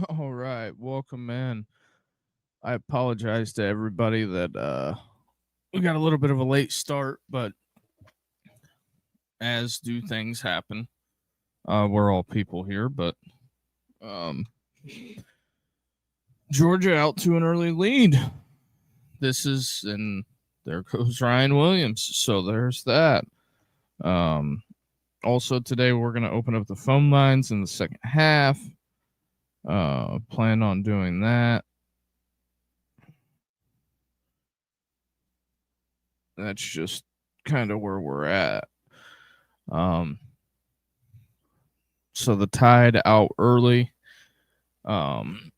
All right, welcome in. I apologize to everybody that we got a little bit of a late start, but as do things happen. We're all people here, but um Georgia out to an early lead. This is and there goes Ryan Williams. So there's that. Um Also today we're going to open up the phone lines in the second half. Plan on doing that. That's just kind of where we're at. Um, so the Tide out early. Um,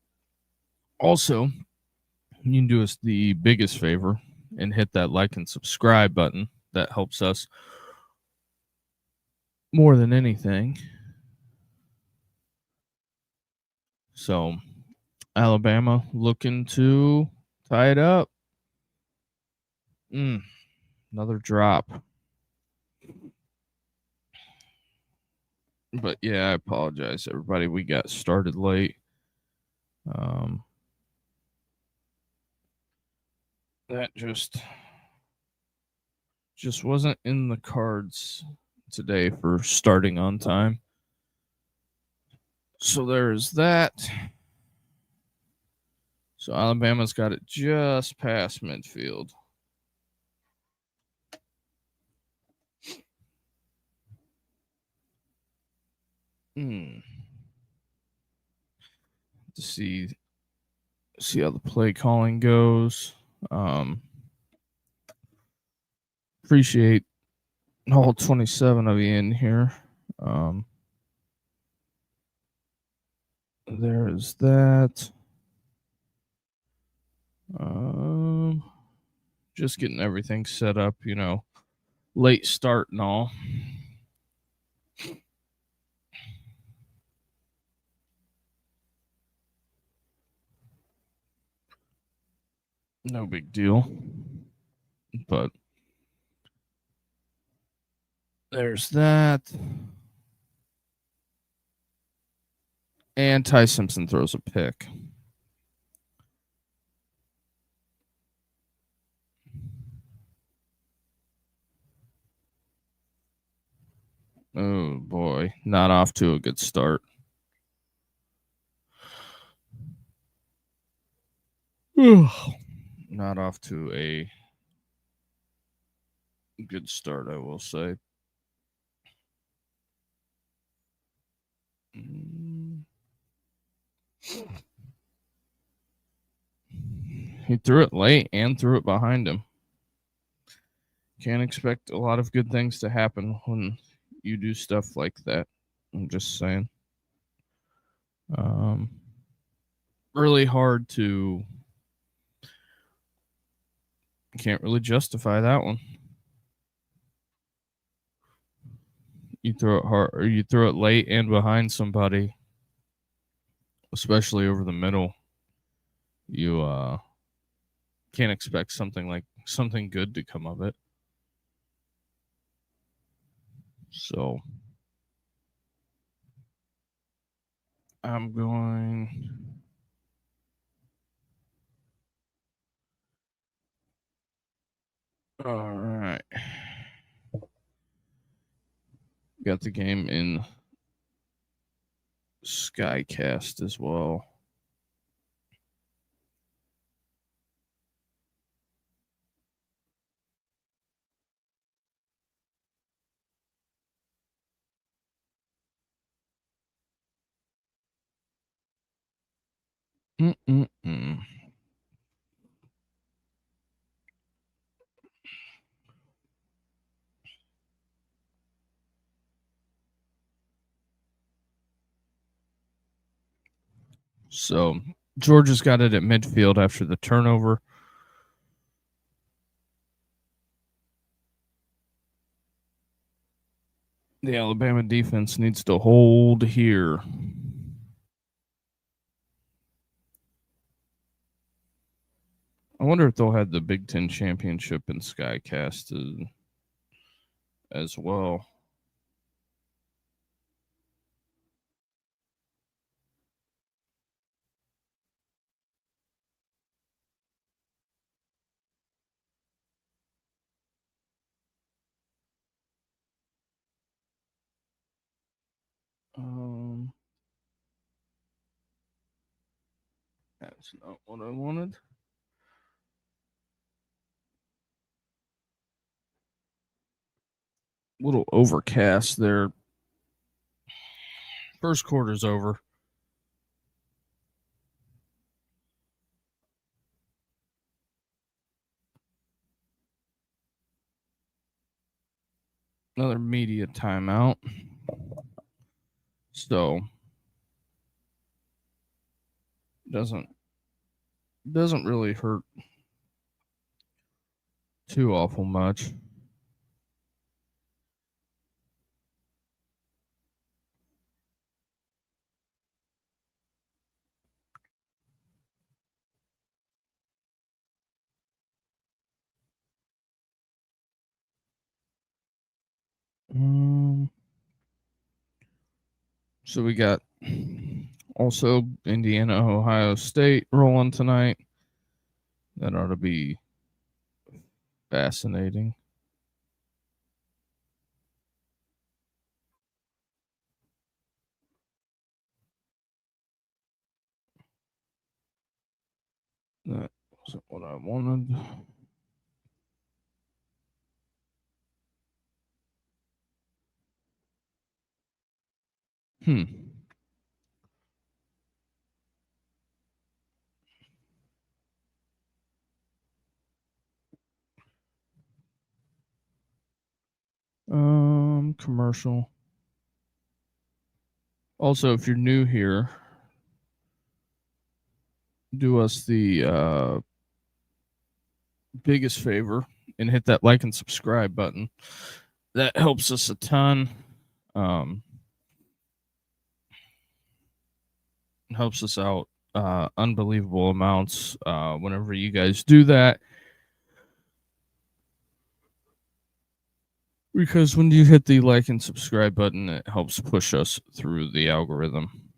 Also, you can do us the biggest favor and hit that like and subscribe button. That helps us more than anything. So, Alabama looking to tie it up. Another drop. But yeah, I apologize, everybody. We got started late. Um, that just wasn't in the cards today for starting on time. So there's that. So Alabama's got it just past midfield. To see how the play calling goes. Appreciate all 27 of you in here. There is that. Just getting everything set up, late start and all. No big deal. But there's that. And Ty Simpson throws a pick. Oh boy, not off to a good start. Not off to a good start, I will say. He threw it late and threw it behind him. Can't expect a lot of good things to happen when you do stuff like that. I'm just saying. Really hard to. Can't really justify that one. You throw it hard, or you throw it late and behind somebody, especially over the middle. You can't expect something good to come of it. So I'm going. All right. Got the game in Skycast as well. Mm-mm-mm. So Georgia's got it at midfield after the turnover. The Alabama defense needs to hold here. I wonder if they'll have the Big Ten championship in Skycast as well. That's not what I wanted. Little overcast there. First quarter's over. Another media timeout. So doesn't really hurt too awful much. So we got also Indiana, Ohio State rolling tonight. That ought to be fascinating. That wasn't what I wanted. Commercial. Also, if you're new here, do us the biggest favor and hit that like and subscribe button. That helps us a ton. Helps us out unbelievable amounts whenever you guys do that. Because when you hit the like and subscribe button, it helps push us through the algorithm.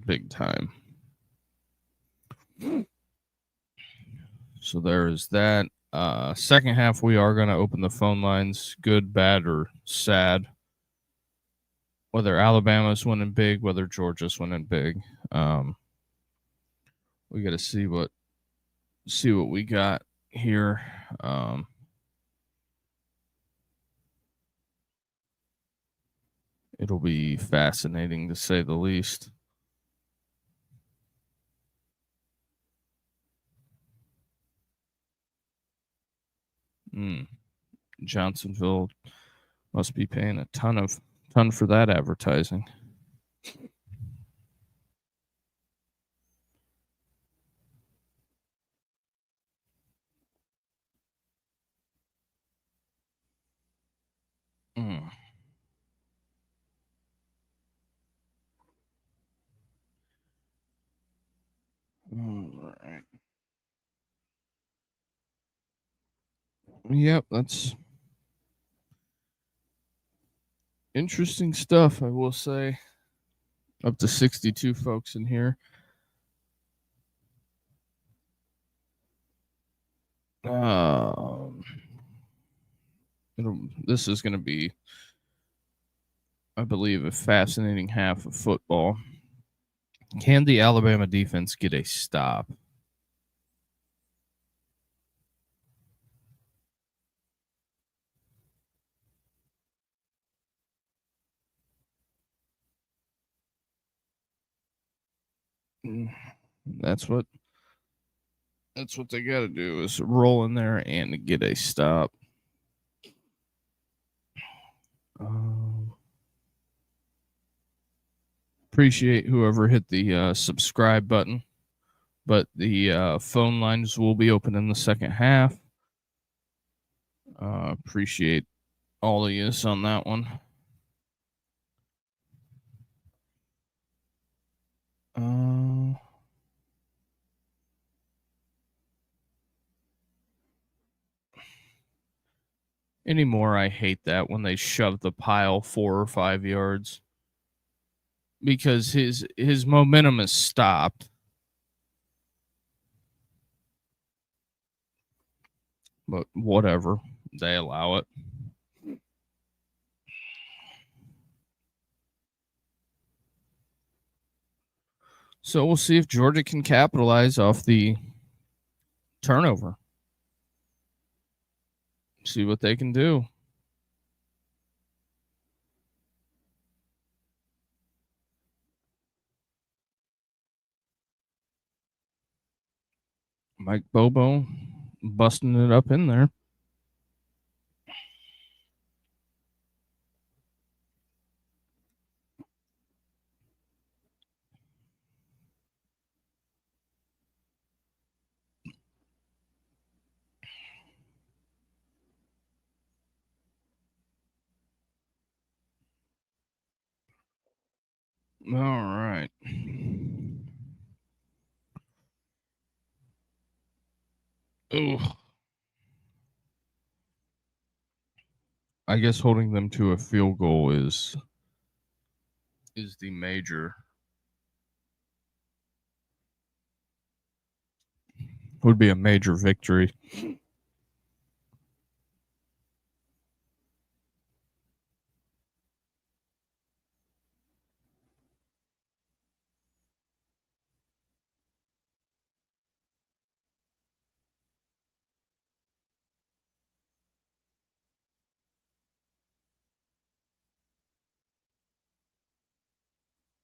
Big time. So there is that. Second half, we are going to open the phone lines, good, bad, or sad. Whether Alabama's winning big, whether Georgia's winning big. We got to see what we got here. It'll be fascinating to say the least. Johnsonville must be paying a ton for that advertising. All right. Yep, that's interesting stuff, I will say. Up to 62 folks in here. This is going to be, I believe, a fascinating half of football. Can the Alabama defense get a stop? That's what they got to do, is roll in there and get a stop. Appreciate whoever hit the subscribe button, but the phone lines will be open in the second half. Appreciate all of you on that one. Anymore, I hate that when they shove the pile 4 or 5 yards, because his momentum is stopped. But whatever, they allow it. So we'll see if Georgia can capitalize off the turnover. See what they can do. Mike Bobo busting it up in there. All right. Ugh. I guess holding them to a field goal is the major, would be a major victory.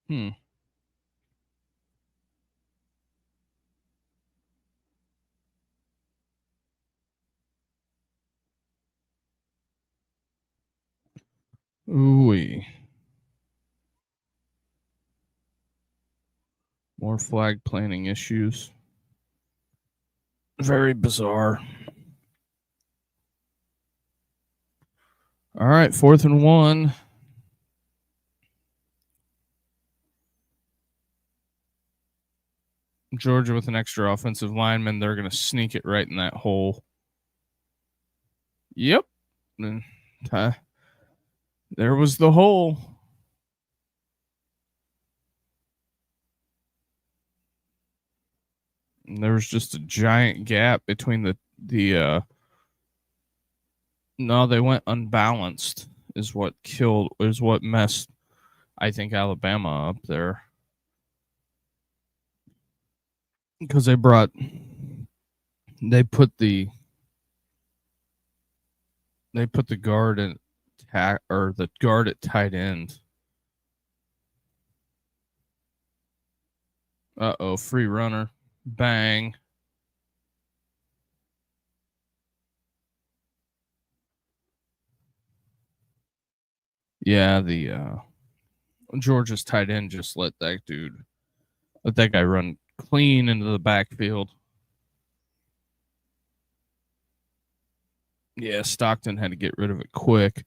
Hmm. Ooh. More flag planning issues. Very bizarre. All right, 4th and 1. Georgia with an extra offensive lineman. They're going to sneak it right in that hole. Yep. And there was the hole. And there was just a giant gap between the no, they went unbalanced is what messed, I think, Alabama up there. Because they put the guard at the guard at tight end. Free runner. Bang. Yeah, the Georgia's tight end just let that guy run clean into the backfield. Yeah, Stockton had to get rid of it quick.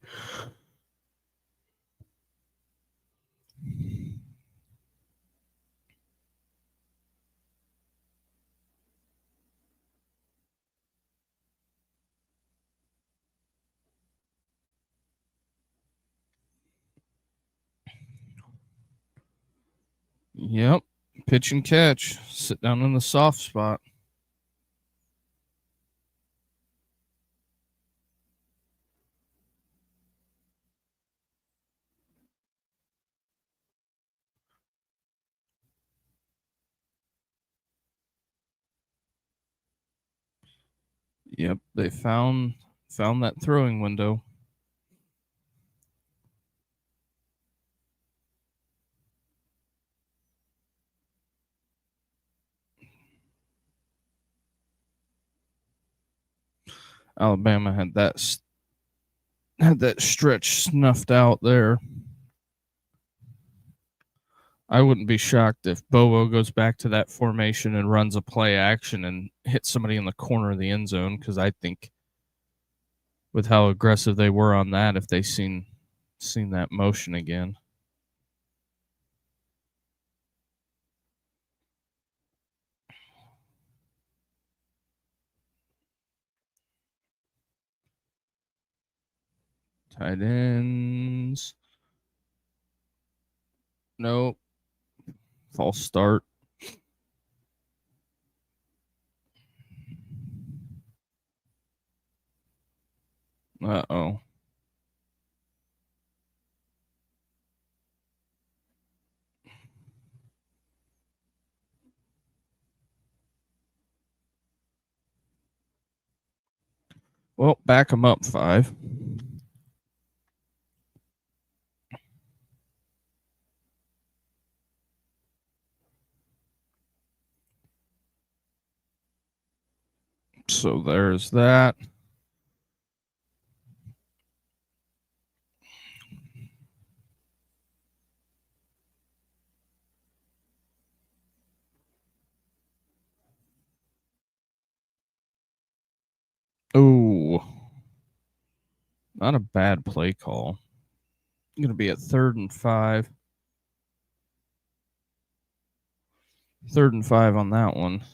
Yep. Pitch and catch. Sit down in the soft spot. Yep, they found that throwing window. Alabama had that stretch snuffed out there. I wouldn't be shocked if Bobo goes back to that formation and runs a play action and hits somebody in the corner of the end zone, because I think with how aggressive they were on that, if they seen that motion again. Tight ends. Nope. False start. Uh-oh. Well, back them up 5. So there's that. Oh, not a bad play call. Going to be at 3rd and 5. 3rd and 5 on that one.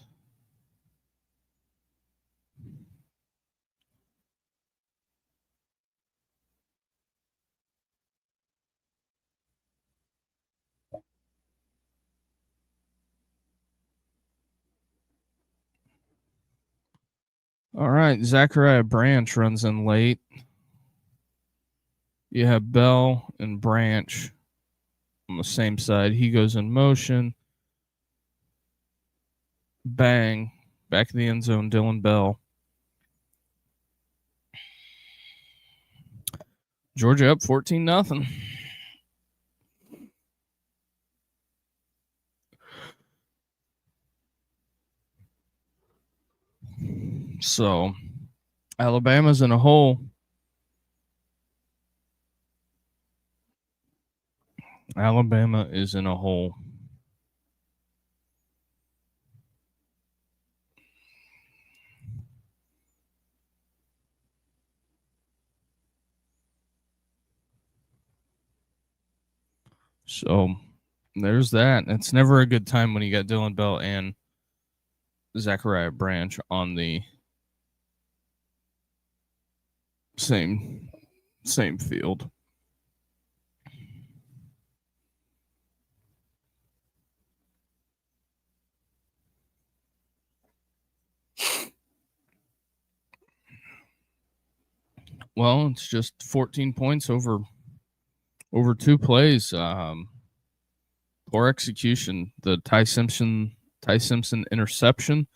All right, Zachariah Branch runs in late. You have Bell and Branch on the same side. He goes in motion. Bang. Back in the end zone, Dylan Bell. Georgia up 14-0. So, Alabama's in a hole. Alabama is in a hole. So, there's that. It's never a good time when you got Dylan Bell and Zachariah Branch on the same field. Well, it's just 14 points over 2 plays. Poor execution. The Ty Simpson interception.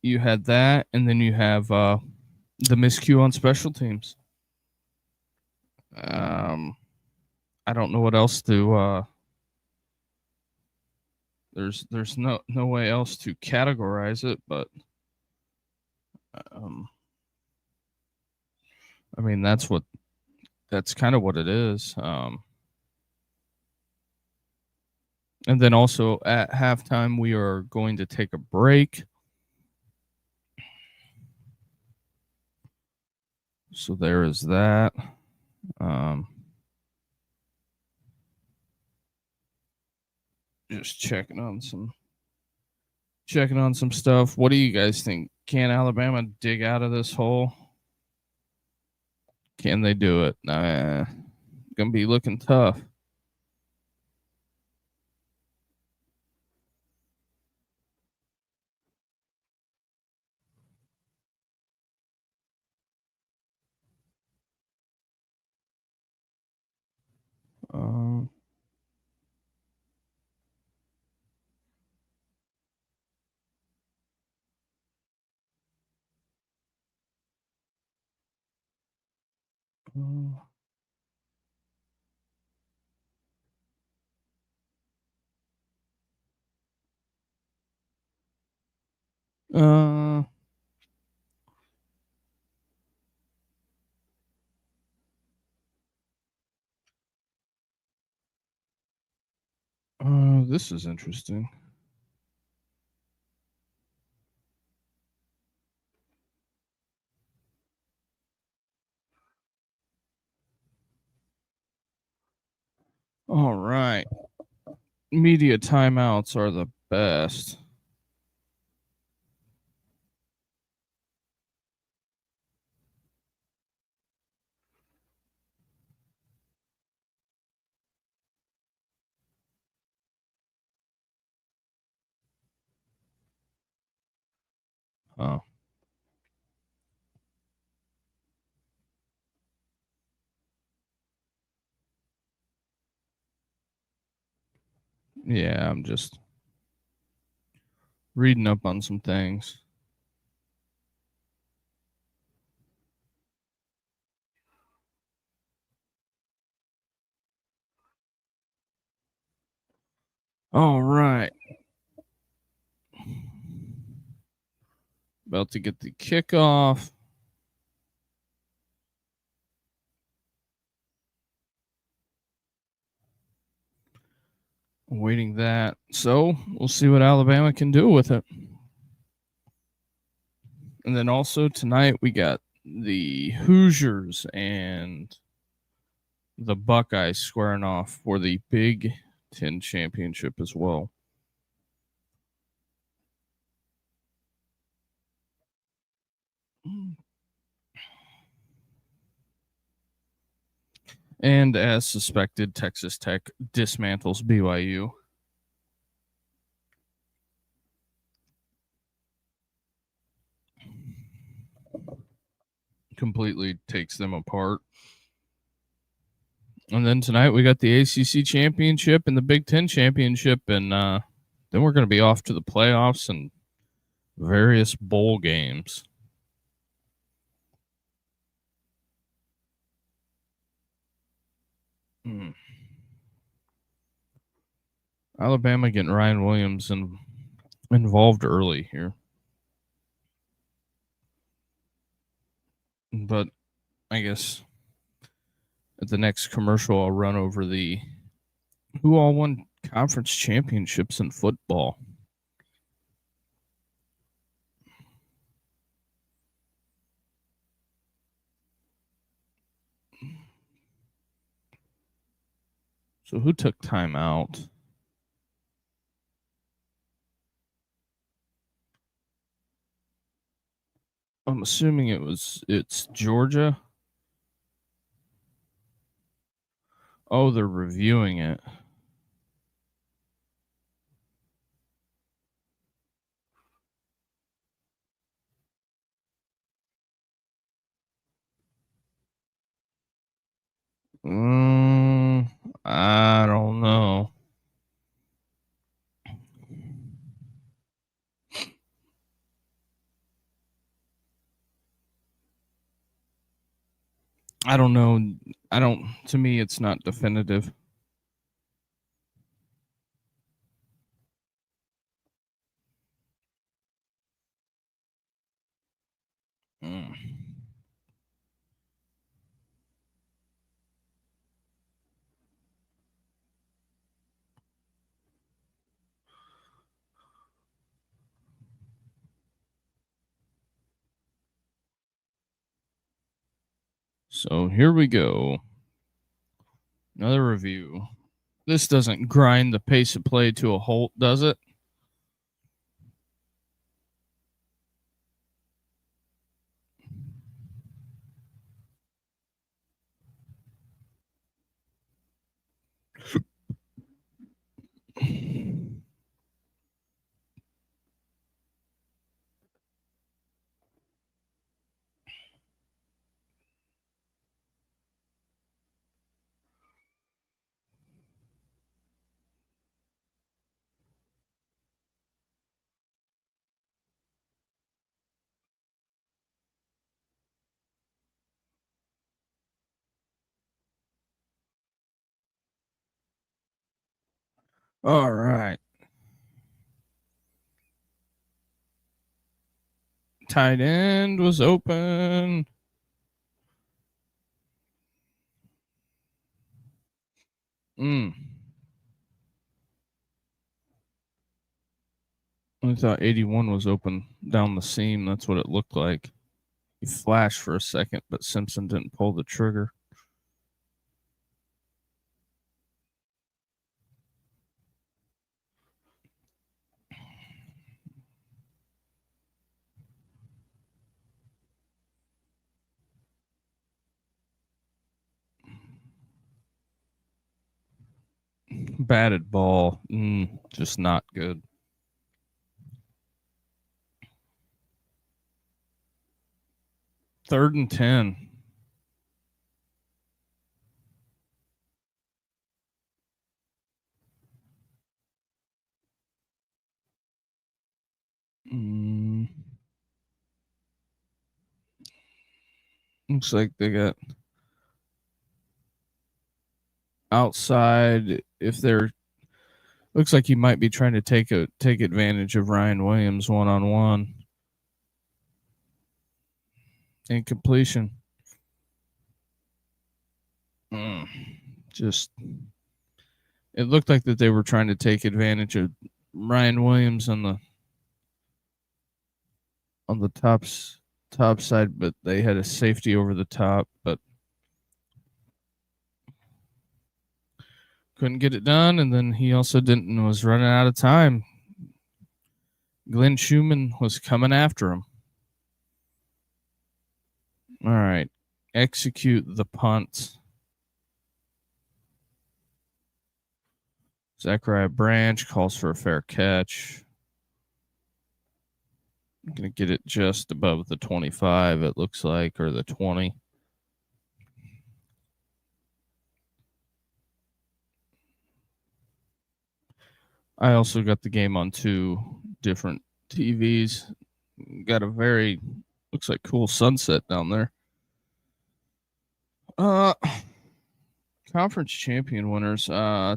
You had that, and then you have the miscue on special teams. I don't know what else to. There's no way else to categorize it, but I mean that's kind of what it is. And then also at halftime we are going to take a break. So there is that. Just checking on some stuff. What do you guys think? Can Alabama dig out of this hole? Can they do it? Gonna be looking tough. Um, this is interesting. All right. Media timeouts are the best. Oh. Yeah, I'm just reading up on some things. All right. About to get the kickoff. Waiting that. So we'll see what Alabama can do with it. And then also tonight we got the Hoosiers and the Buckeyes squaring off for the Big Ten championship as well. And as suspected, Texas Tech dismantles BYU. Completely takes them apart. And then tonight we got the ACC championship and the Big Ten championship, and then we're going to be off to the playoffs and various bowl games. Alabama getting Ryan Williams involved early here. But I guess at the next commercial, I'll run over who all won conference championships in football. So who took time out? I'm assuming it's Georgia. Oh, they're reviewing it. I don't know. I don't know. To me, it's not definitive. So here we go. Another review. This doesn't grind the pace of play to a halt, does it? All right. Tight end was open. I thought 81 was open down the seam. That's what it looked like. He flashed for a second, but Simpson didn't pull the trigger. Batted ball. Just not good. Third and 10. Looks like they got outside. If they're Looks like he might be trying to take advantage of Ryan Williams one-on-one. Incompletion. Just, it looked like that they were trying to take advantage of Ryan Williams on the top side, but they had a safety over the top, but couldn't get it done. And then he also was running out of time. Glenn Schumann was coming after him. All right, execute the punt. Zachariah Branch calls for a fair catch. I'm going to get it just above the 25, it looks like, or the 20. I also got the game on 2 different TVs. Got a very, looks like, cool sunset down there. Conference champion winners.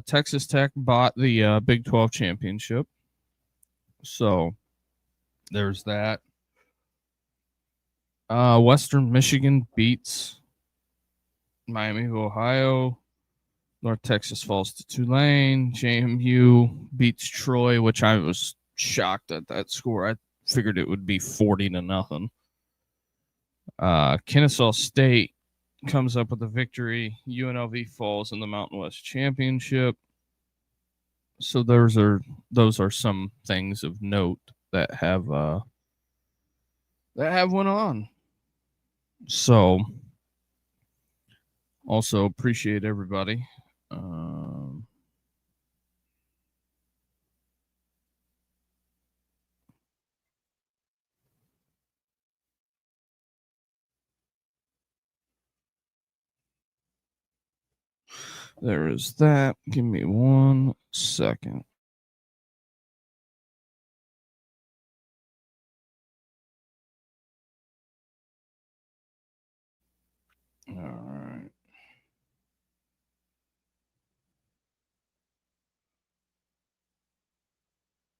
Texas Tech bought the Big 12 championship. So there's that. Western Michigan beats Miami of Ohio. North Texas falls to Tulane. JMU beats Troy, which I was shocked at that score. I figured it would be 40-0. Kennesaw State comes up with a victory. UNLV falls in the Mountain West Championship. So those are some things of note that have went on. So also appreciate everybody. There is that. Give me 1 second. All right.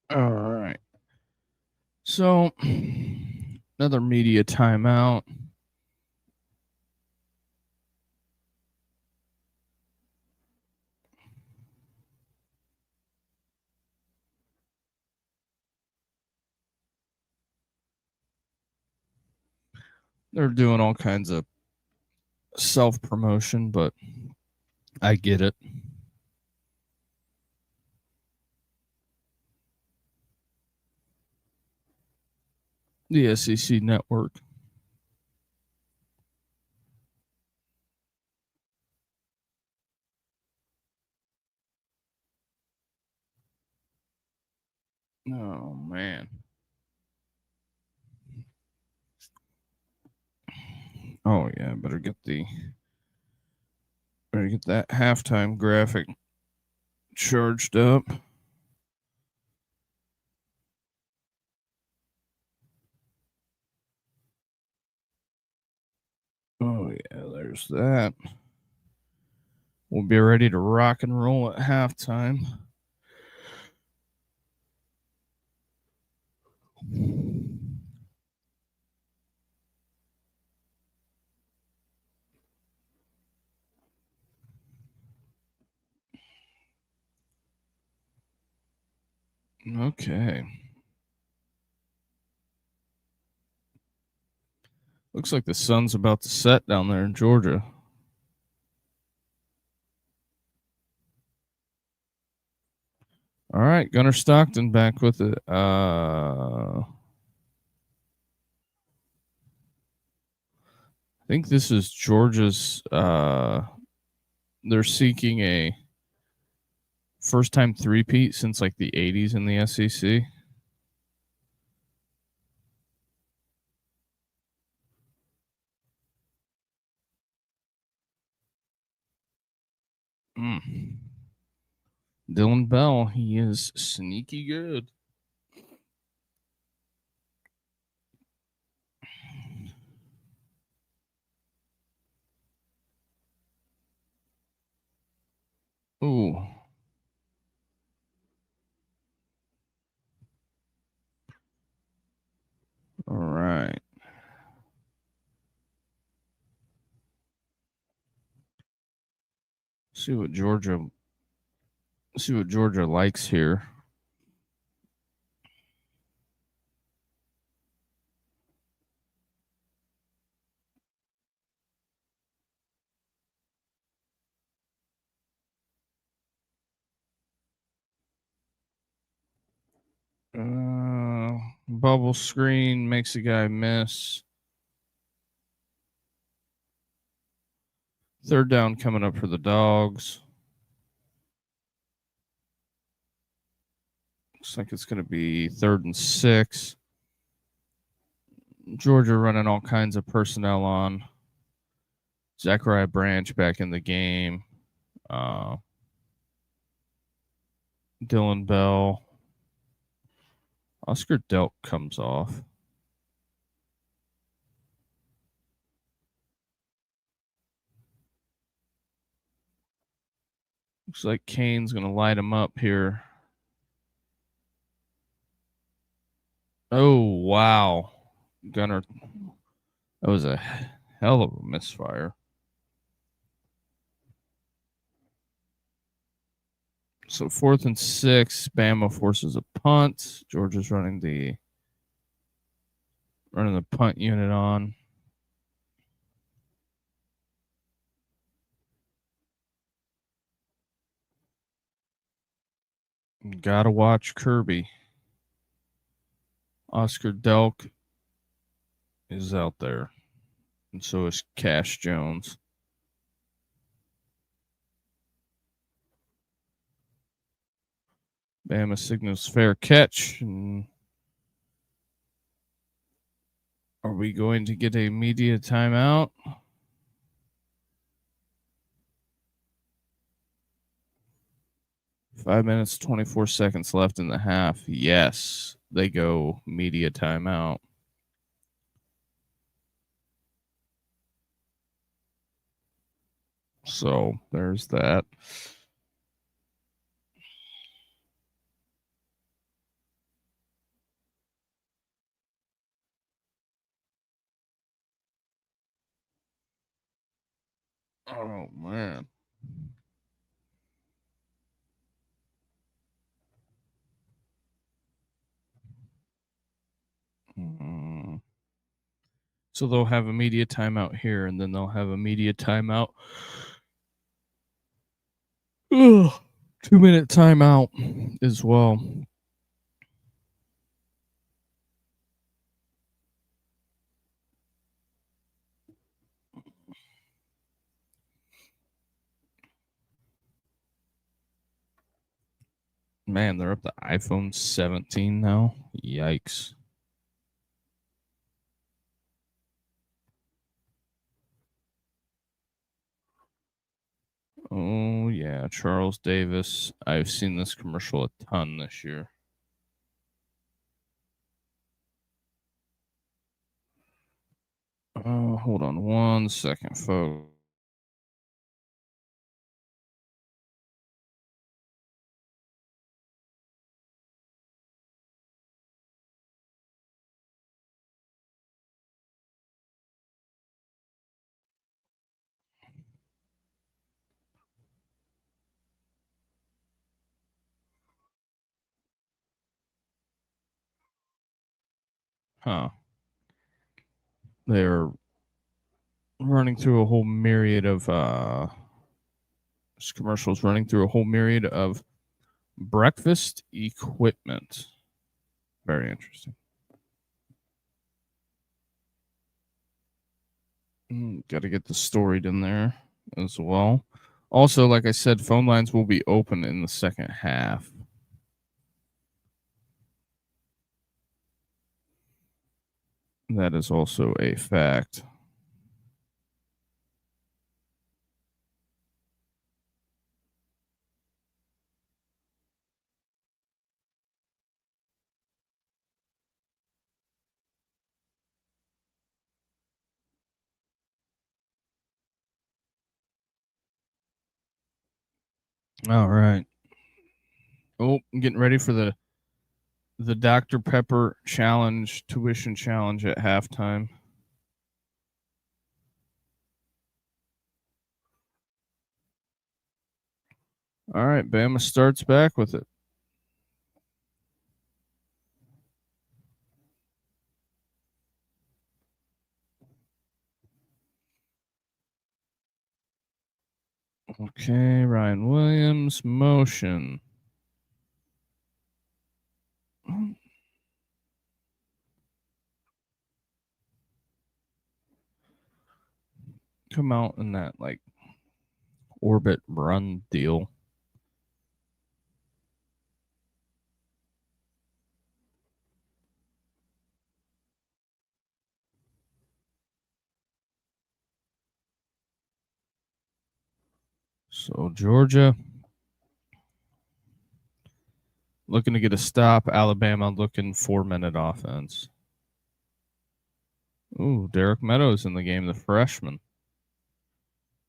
All right. So, another media timeout. They're doing all kinds of self-promotion, but I get it. The SEC network. Oh man. Oh yeah, better get that halftime graphic charged up. Oh yeah, there's that. We'll be ready to rock and roll at halftime. Okay. Looks like the sun's about to set down there in Georgia. All right, Gunnar Stockton back with it. I think this is Georgia's. They're seeking a first-time three-peat since like the 80s in the SEC. Dylan Bell, he is sneaky good. Ooh. See what Georgia likes here. Bubble screen makes a guy miss. Third down coming up for the Dawgs. Looks like it's going to be 3rd and 6. Georgia running all kinds of personnel on. Zachariah Branch back in the game. Dylan Bell. Oscar Delk comes off. Looks like Kane's going to light him up here. Oh, wow. Gunner. That was a hell of a misfire. So 4th and 6. Bama forces a punt. Georgia's running the punt unit on. Gotta watch Kirby. Oscar Delk is out there. And so is Cash Jones. Bama signals fair catch. And are we going to get a media timeout? Five minutes, 24 seconds left in the half. Yes, they go media timeout. So there's that. Oh, man. So they'll have a media timeout here, and then they'll have a media timeout. 2-minute timeout as well. Man, they're up to iPhone 17 now. Yikes. Oh, yeah. Charles Davis. I've seen this commercial a ton this year. Hold on 1 second, folks. Huh. They're running through a whole myriad of this commercials running through a whole myriad of breakfast equipment. Very interesting. Got to get the story in there as well. Also, like I said, phone lines will be open in the second half. That is also a fact. All right. Oh, I'm getting ready for the Dr. Pepper challenge, tuition challenge at halftime. All right, Bama starts back with it. Okay, Ryan Williams, motion. Come out in that like orbit run deal. So Georgia looking to get a stop. Alabama looking 4-minute offense. Ooh, Derek Meadows in the game, the freshman.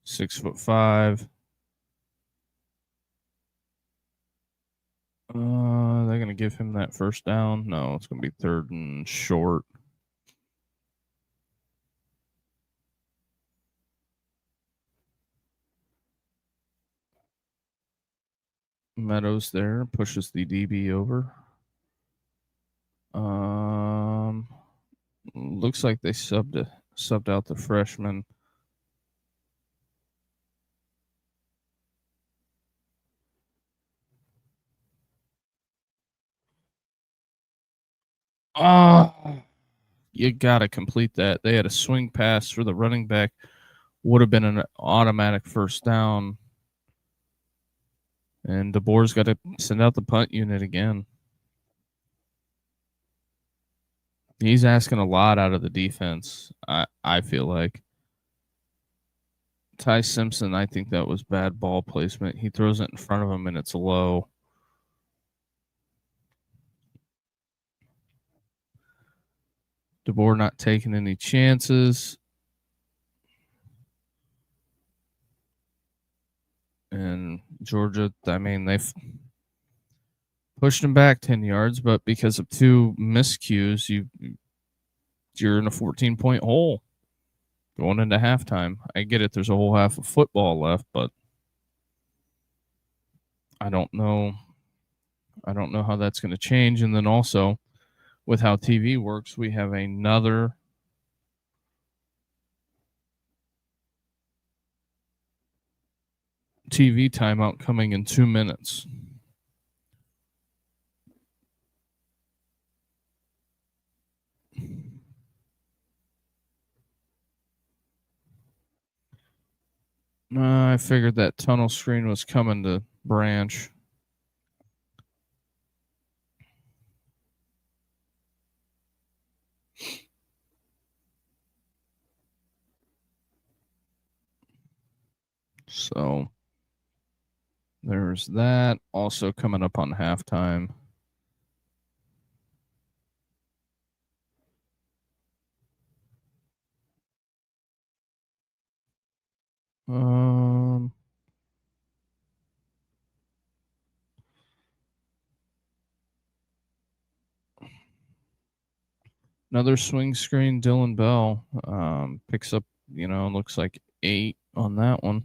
6'5". They're gonna give him that first down. No, it's gonna be 3rd and short. Meadows there pushes the DB over. Looks like they subbed out the freshman. You gotta complete that. They had a swing pass for the running back. Would have been an automatic first down. And DeBoer's got to send out the punt unit again. He's asking a lot out of the defense, I feel like. Ty Simpson, I think that was bad ball placement. He throws it in front of him and it's low. DeBoer not taking any chances. And Georgia, I mean, they've pushed him back 10 yards, but because of 2 miscues, you're in a 14-point hole going into halftime. I get it. There's a whole half of football left, but I don't know how that's going to change. And then also with how TV works, we have another TV timeout coming in 2 minutes. I figured that tunnel screen was coming to Branch. So there's that. Also coming up on halftime. Another swing screen. Dylan Bell picks up, looks like 8 on that one.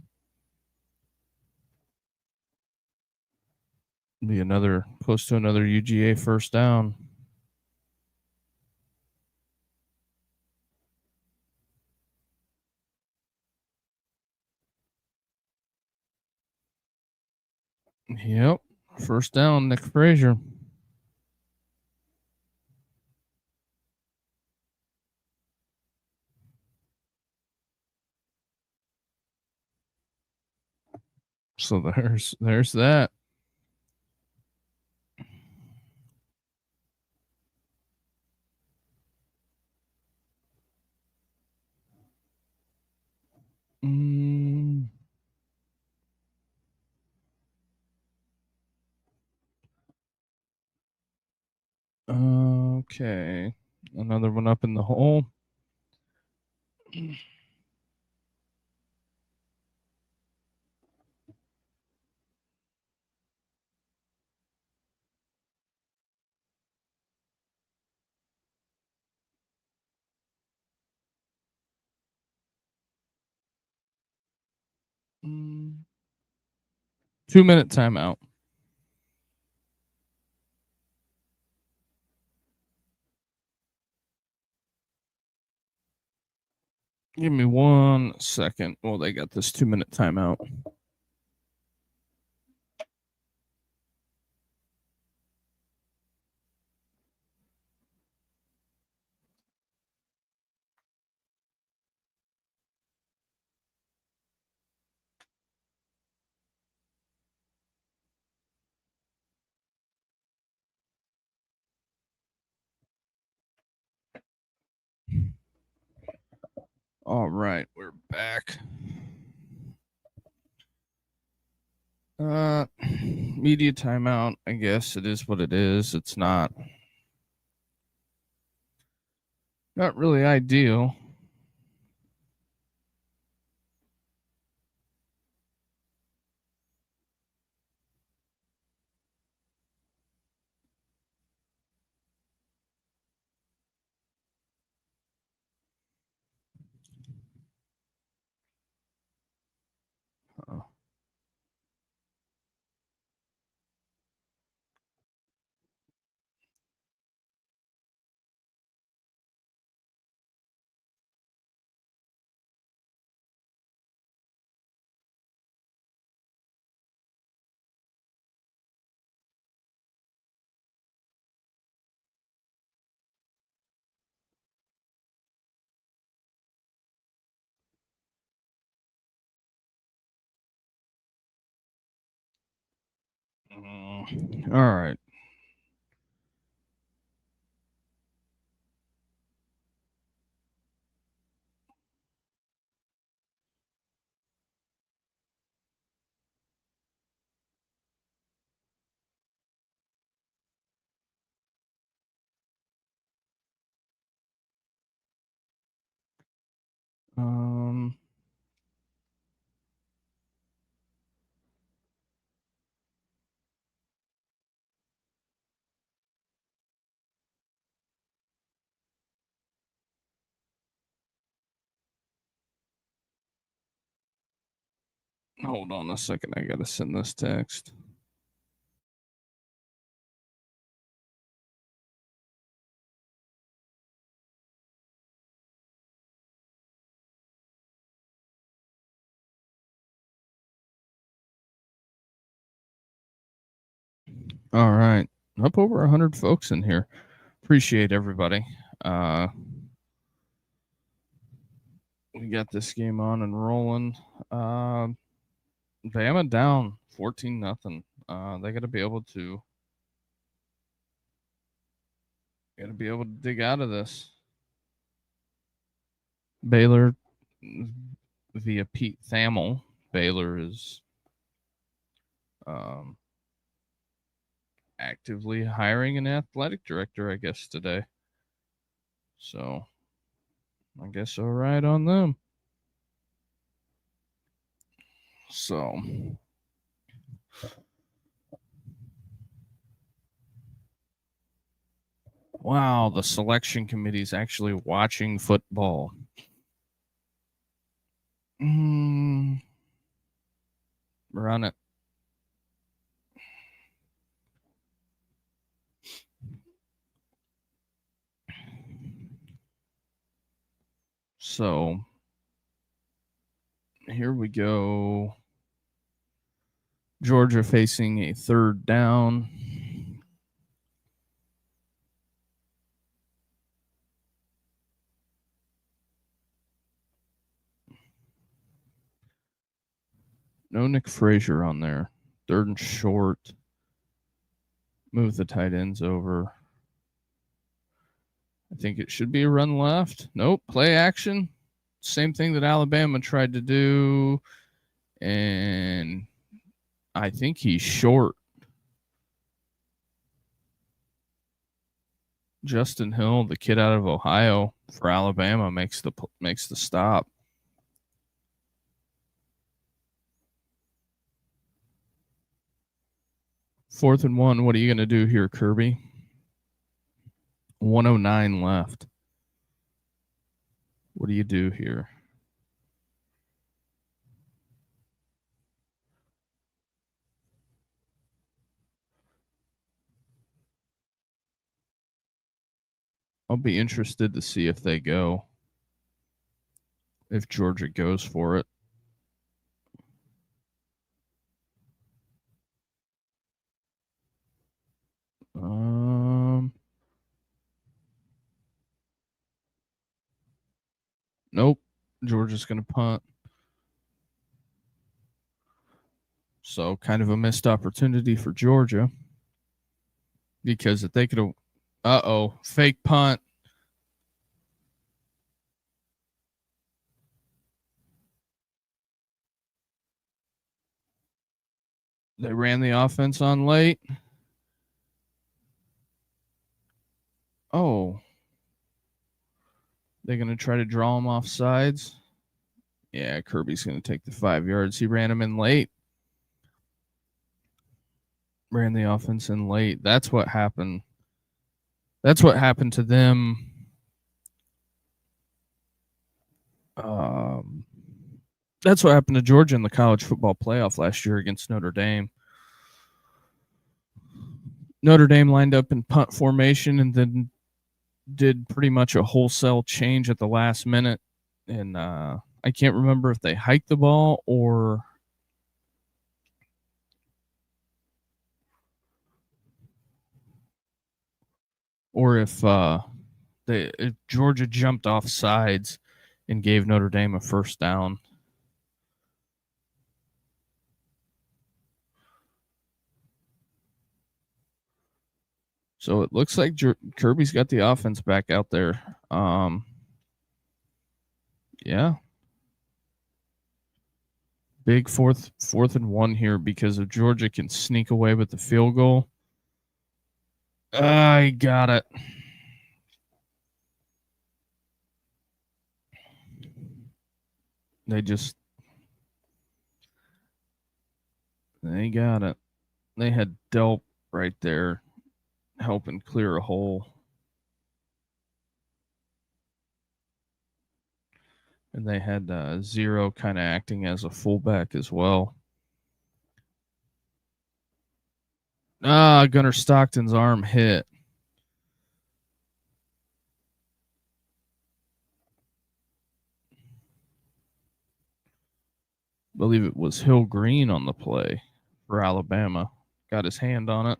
Be close to another UGA first down. Yep. First down, Nick Frazier. So there's that. Okay. Another one up in the hole. 2-minute timeout. Give me 1 second. Well, they got this 2-minute timeout. All right, we're back. Media timeout. I guess it is what it is. It's not really ideal. All right. Hold on a second. I gotta send this text. All right. Up over 100 folks in here. Appreciate everybody. We got this game on and rolling. Bama down 14-0. They got to be able to dig out of this. Baylor via Pete Thamel. Baylor is actively hiring an athletic director, I guess, today. So I guess all right on them. So wow, the selection committee's actually watching football. Run it. So here we go. Georgia facing a 3rd down. No Nick Frazier on there. 3rd and short. Move the tight ends over. I think it should be a run left. Nope. Play action. Same thing that Alabama tried to do. And I think he's short. Justin Hill, the kid out of Ohio for Alabama, makes the stop. Fourth and 1. What are you going to do here, Kirby? 1:09 left. What do you do here? I'll be interested to see if they go. If Georgia goes for it. Nope. Georgia's going to punt. So kind of a missed opportunity for Georgia. Because if they could have, fake punt. They ran the offense on late. Oh. They're going to try to draw him off sides. Yeah, Kirby's going to take the 5 yards. He ran him in late. Ran the offense in late. That's what happened. That's what happened to them. That's what happened to Georgia in the college football playoff last year against Notre Dame. Notre Dame lined up in punt formation and then did pretty much a wholesale change at the last minute. And I can't remember if they hiked the ball or if Georgia jumped off sides and gave Notre Dame a first down. So it looks like Kirby's got the offense back out there. Yeah. Big fourth and 1 here because if Georgia can sneak away with the field goal. I got it. They got it. They had Delp right there helping clear a hole. And they had Zero kind of acting as a fullback as well. Gunnar Stockton's arm hit. I believe it was Hill Green on the play for Alabama. Got his hand on it.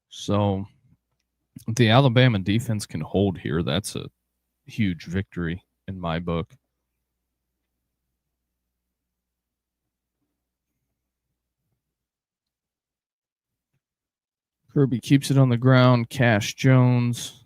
So if the Alabama defense can hold here, that's a huge victory in my book. Kirby keeps it on the ground. Cash Jones.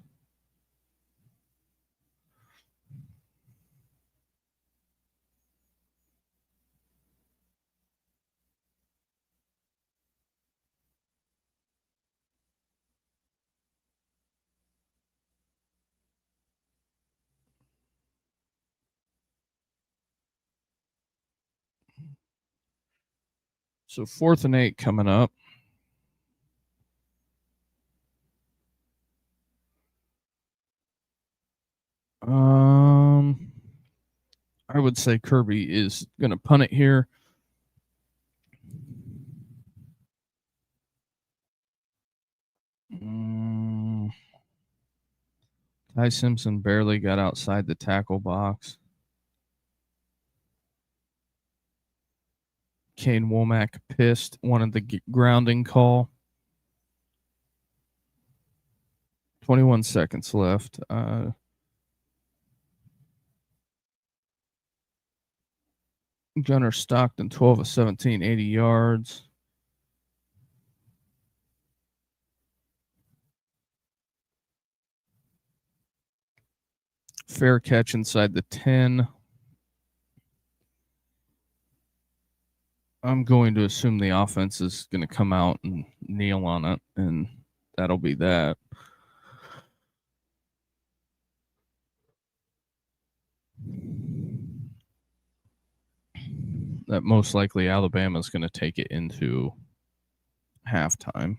So 4th and 8 coming up. I would say Kirby is going to punt it here. Ty Simpson barely got outside the tackle box. Kane Womack pissed, wanted the grounding call. 21 seconds left. Gunnar Stockton, 12 of 17, 80 yards. Fair catch inside the 10. I'm going to assume the offense is going to come out and kneel on it, and that'll be that. That most likely Alabama's going to take it into halftime.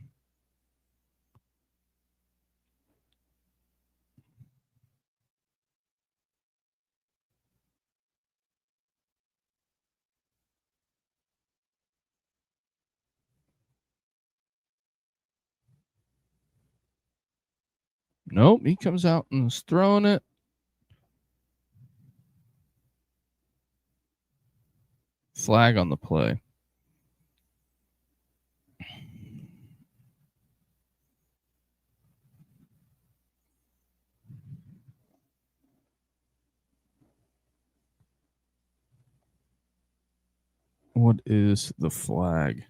Nope, he comes out and is throwing it. Flag on the play. What is the flag?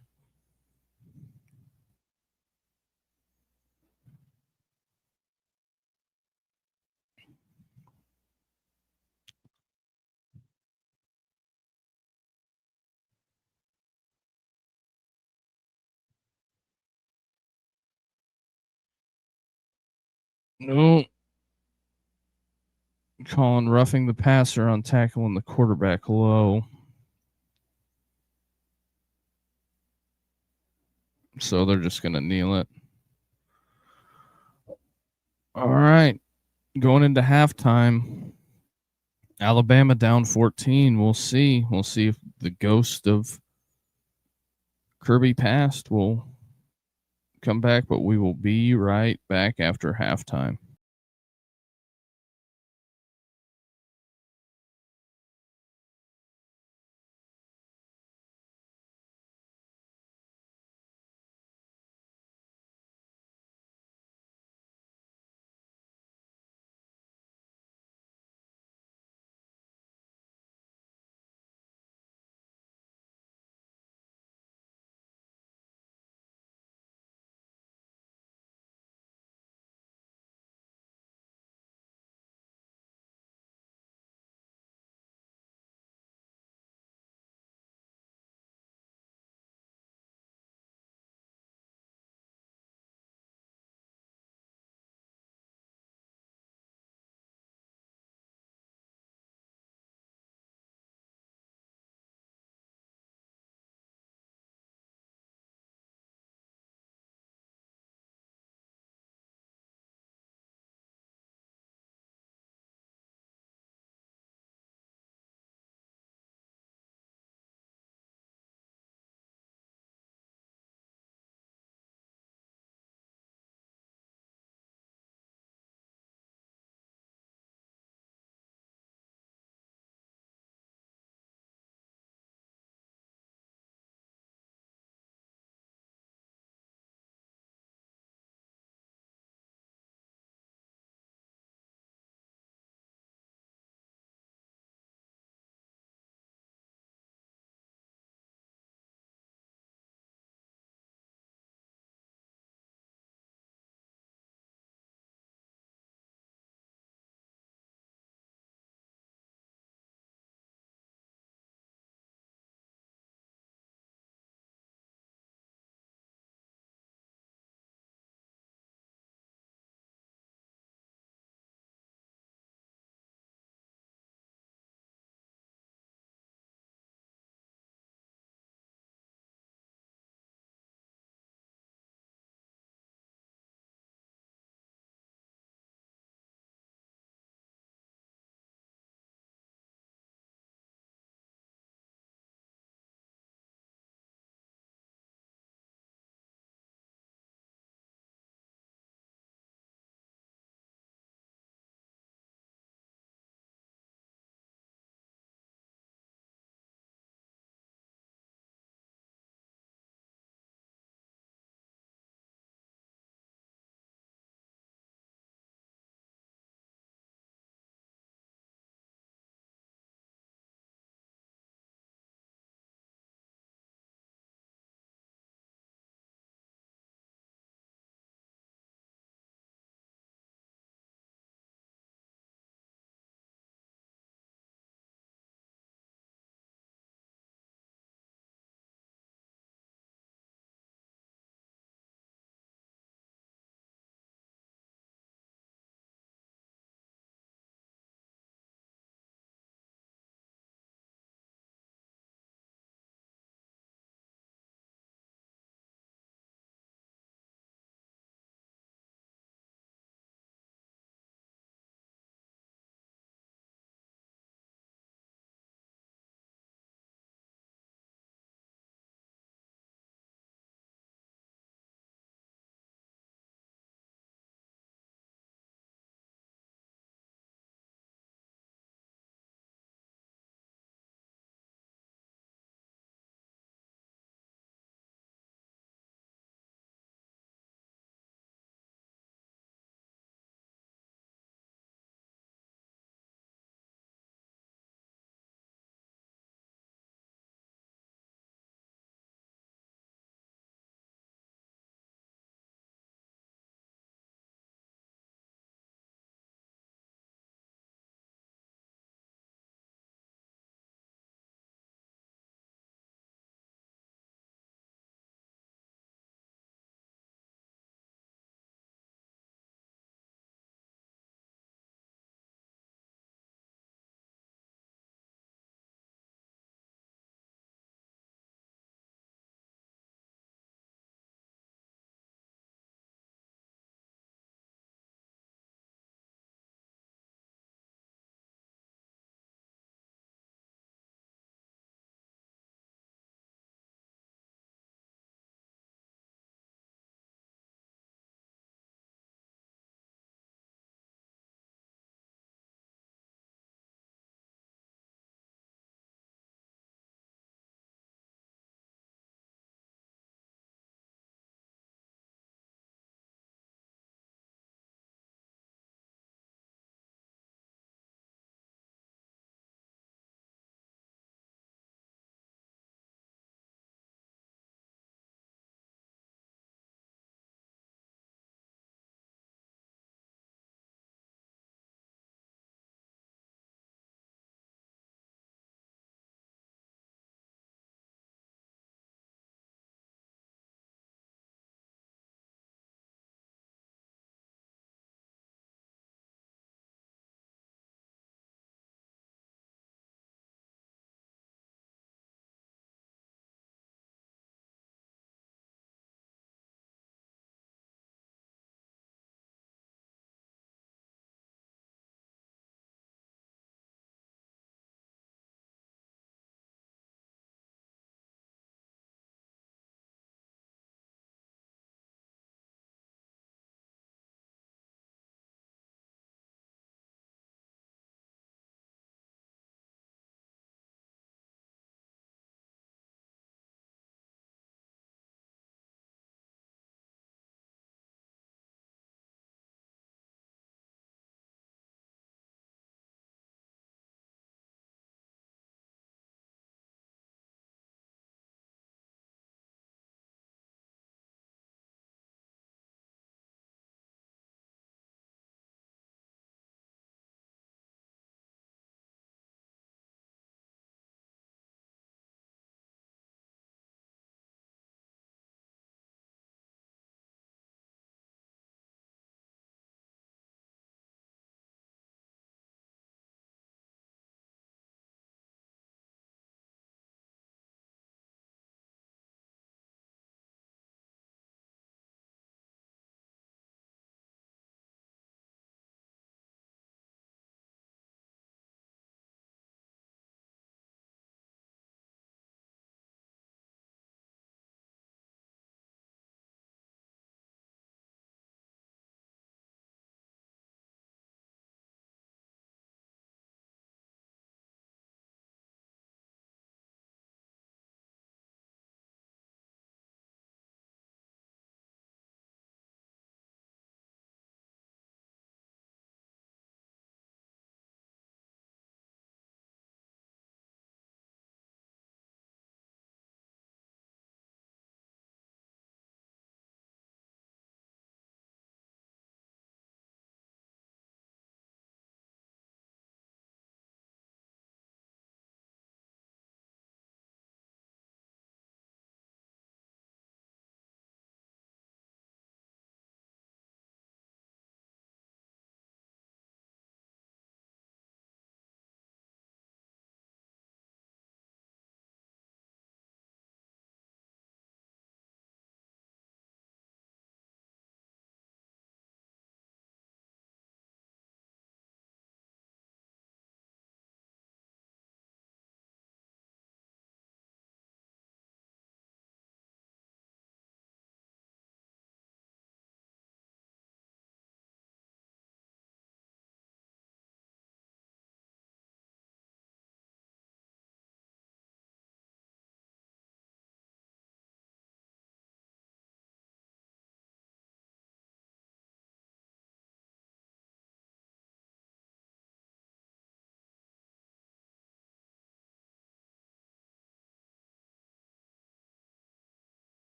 No. Calling roughing the passer on tackling the quarterback low. So they're just going to kneel it. All right. Going into halftime. Alabama down 14. We'll see. We'll see if the ghost of Kirby past will come back, but we will be right back after halftime.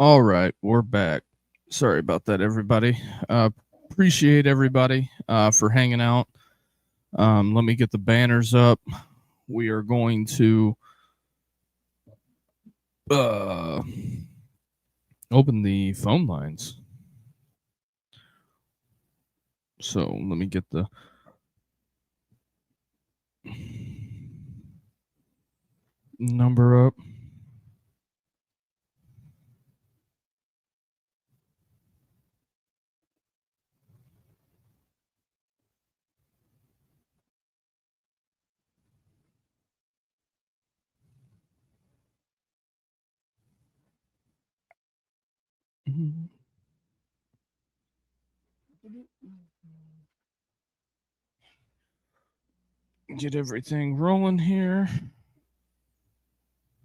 All right, we're back. Sorry about that, everybody. Appreciate everybody for hanging out. Let me get the banners up. We are going to open the phone lines. So let me get the number up. Get everything rolling here.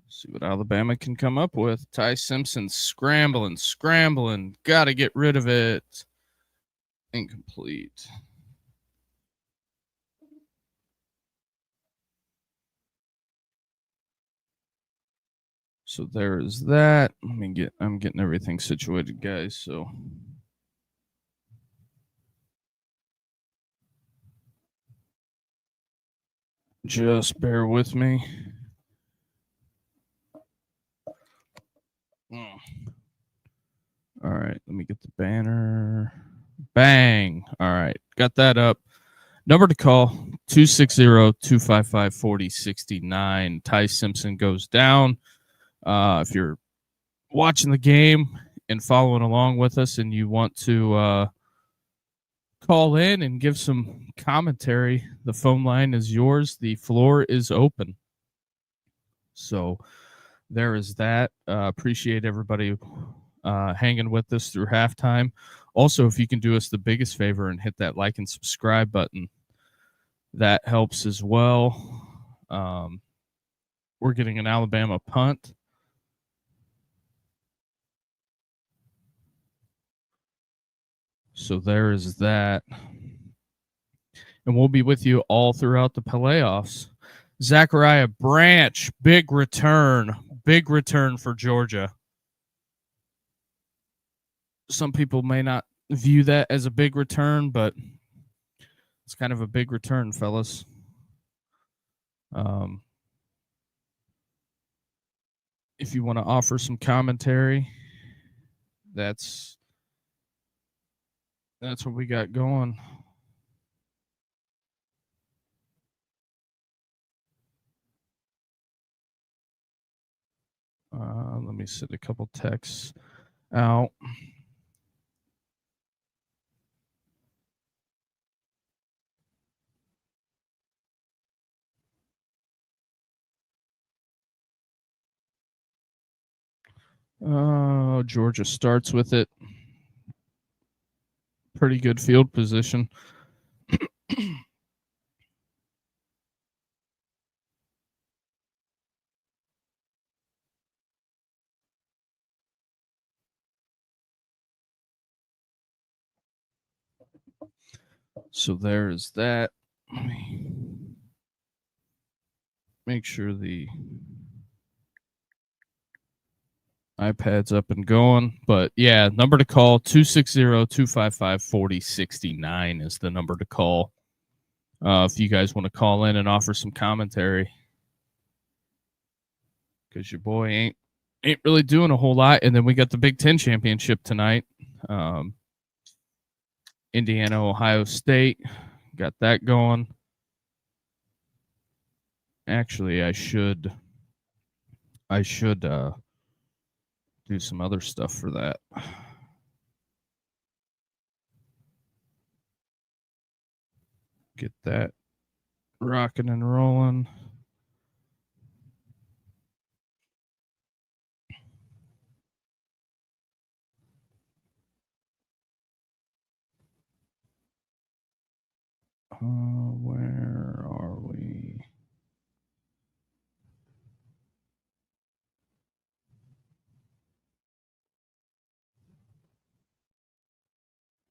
See what Alabama can come up with. Ty Simpson scrambling. Got to get rid of it. Incomplete. So there is that. I'm getting everything situated, guys. So just bear with me. All right, let me get the banner. Bang. All right, got that up. Number to call 260-255-4069. Ty Simpson goes down. If you're watching the game and following along with us and you want to call in and give some commentary, the phone line is yours. The floor is open. So there is that. Appreciate everybody hanging with us through halftime. Also, if you can do us the biggest favor and hit that like and subscribe button, that helps as well. We're getting an Alabama punt. So there is that. And we'll be with you all throughout the playoffs. Zachariah Branch, big return for Georgia. Some people may not view that as a big return, but it's kind of a big return, fellas. If you want to offer some commentary, that's what we got going. Let me send a couple texts out. Georgia starts with it. Pretty good field position. So there is that. Let me make sure the iPad's up and going. But yeah, number to call 260-255-4069 is the number to call. If you guys want to call in and offer some commentary. Because your boy ain't really doing a whole lot. And then we got the Big Ten championship tonight. Indiana, Ohio State. Got that going. Actually, I should do some other stuff for that. Get that rocking and rolling. Where are we?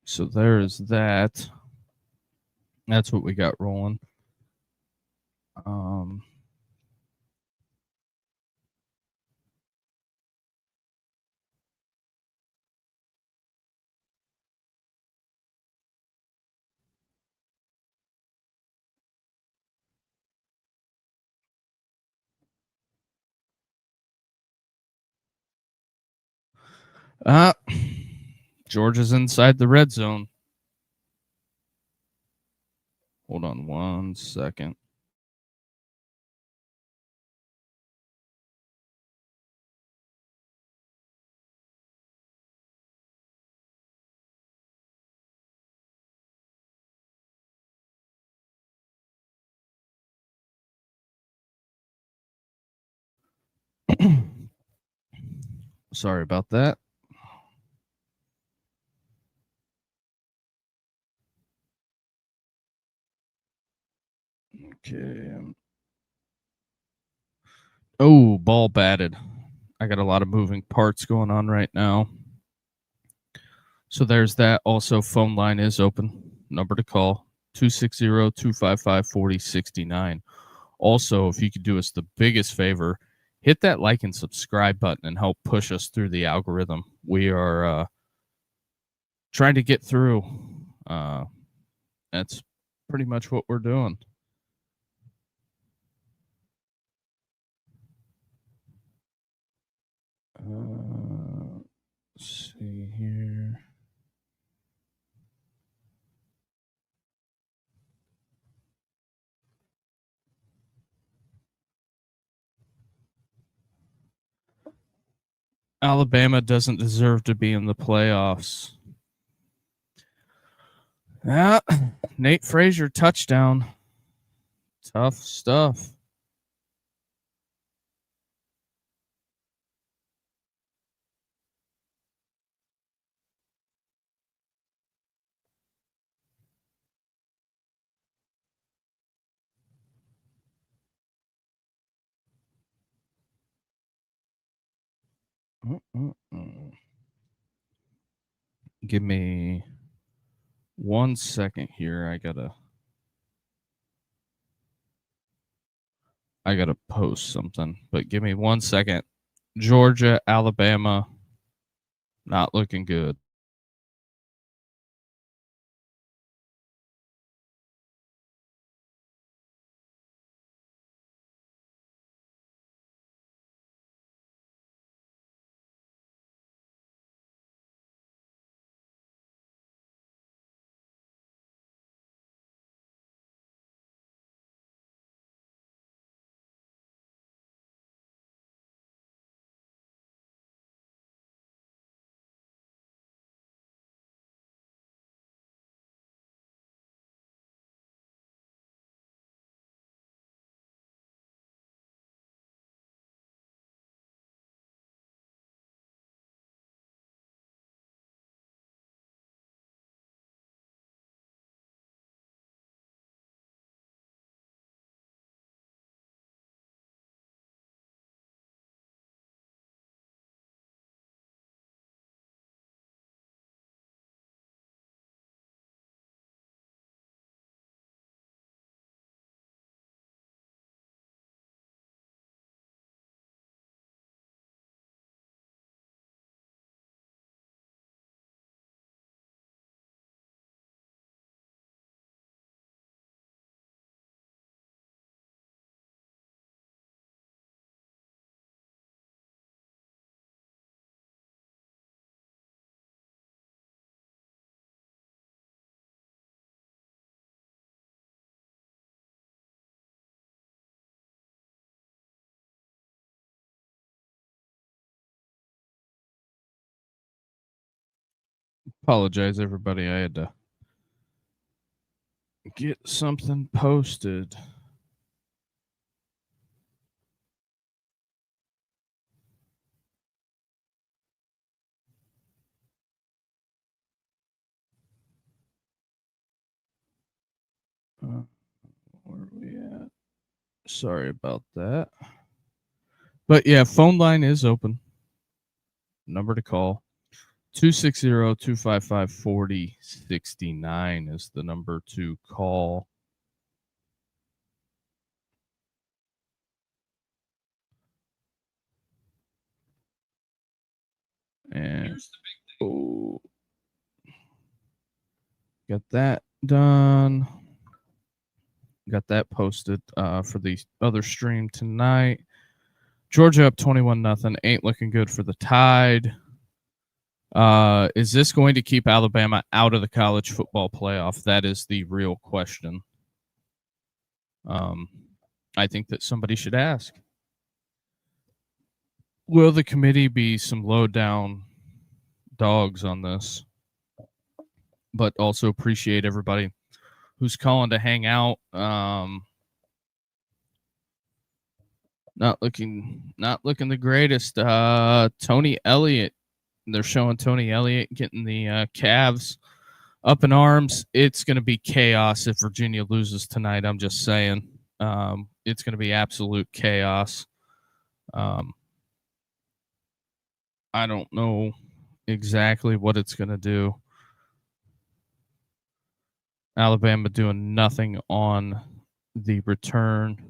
So there is that. That's what we got rolling. Georgia's inside the red zone. Hold on 1 second. Sorry about that. Okay. Oh, ball batted. I got a lot of moving parts going on right now. So there's that. Also, phone line is open. Number to call 260-255-4069. Also, if you could do us the biggest favor, hit that like and subscribe button and help push us through the algorithm. We are trying to get through. That's pretty much what we're doing. Let's see here. Alabama doesn't deserve to be in the playoffs. Yeah, Nate Frazier touchdown. Tough stuff. Give me 1 second here. I gotta post something, but give me 1 second. Georgia, Alabama, not looking good. Apologize, everybody. I had to get something posted. Where are we at? Sorry about that. But yeah, phone line is open. Number to call 260-255-4069 is the number to call. And got that done. Got that posted for the other stream tonight. Georgia up 21-0. Ain't looking good for the Tide. Is this going to keep Alabama out of the college football playoff? That is the real question. I think that somebody should ask. Will the committee be some low down dogs on this? But also appreciate everybody who's calling to hang out. Not looking the greatest. Tony Elliott. They're showing Tony Elliott getting the Cavs up in arms. It's going to be chaos if Virginia loses tonight. I'm just saying. It's going to be absolute chaos. I don't know exactly what it's going to do. Alabama doing nothing on the return.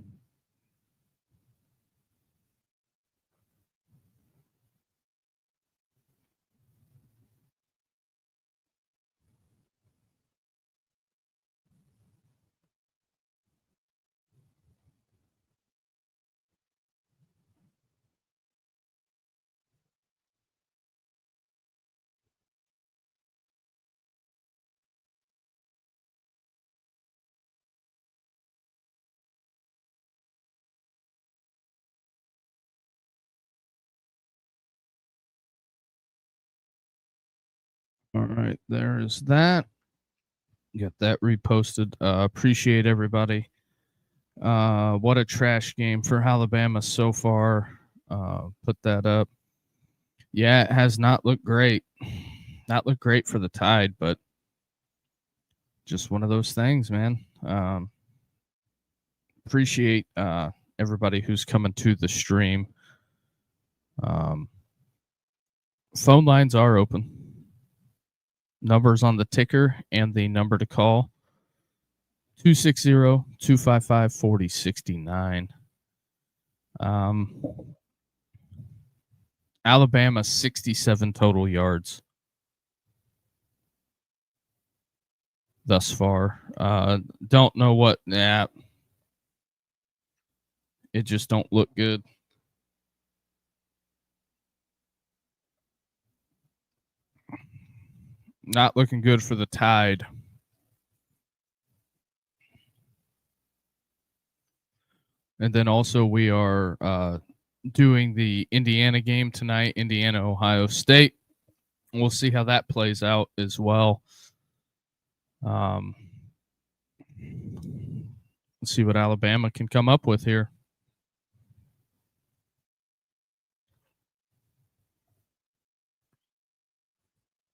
All right, there is that. Get that reposted. Appreciate everybody. What a trash game for Alabama so far. Put that up. Yeah, it has not looked great. Not looked great for the Tide, but just one of those things, man. Appreciate everybody who's coming to the stream. Phone lines are open. Numbers on the ticker and the number to call 260-255-4069. Alabama 67 total yards thus far. Don't know what. It just don't look good. Not looking good for the Tide. And then also we are doing the Indiana game tonight, Indiana, Ohio State. We'll see how that plays out as well. Let's see what Alabama can come up with here.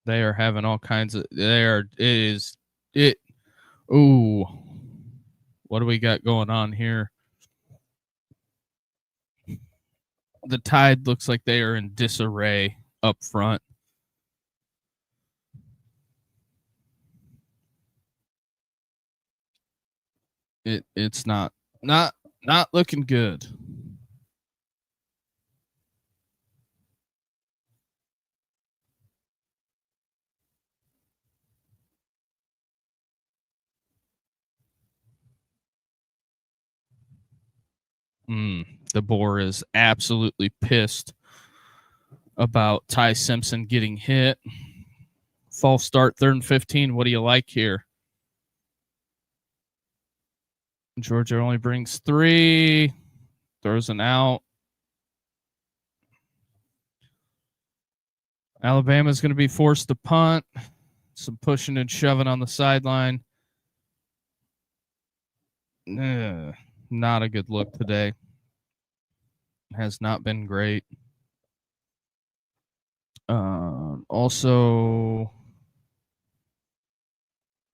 They are having all kinds of. Ooh, what do we got going on here? The Tide looks like they are in disarray up front. It's not looking good. DeBoer is absolutely pissed about Ty Simpson getting hit. False start, 3rd and 15. What do you like here? Georgia only brings 3. Throws an out. Alabama's going to be forced to punt. Some pushing and shoving on the sideline. Not a good look today. Has not been great. Also,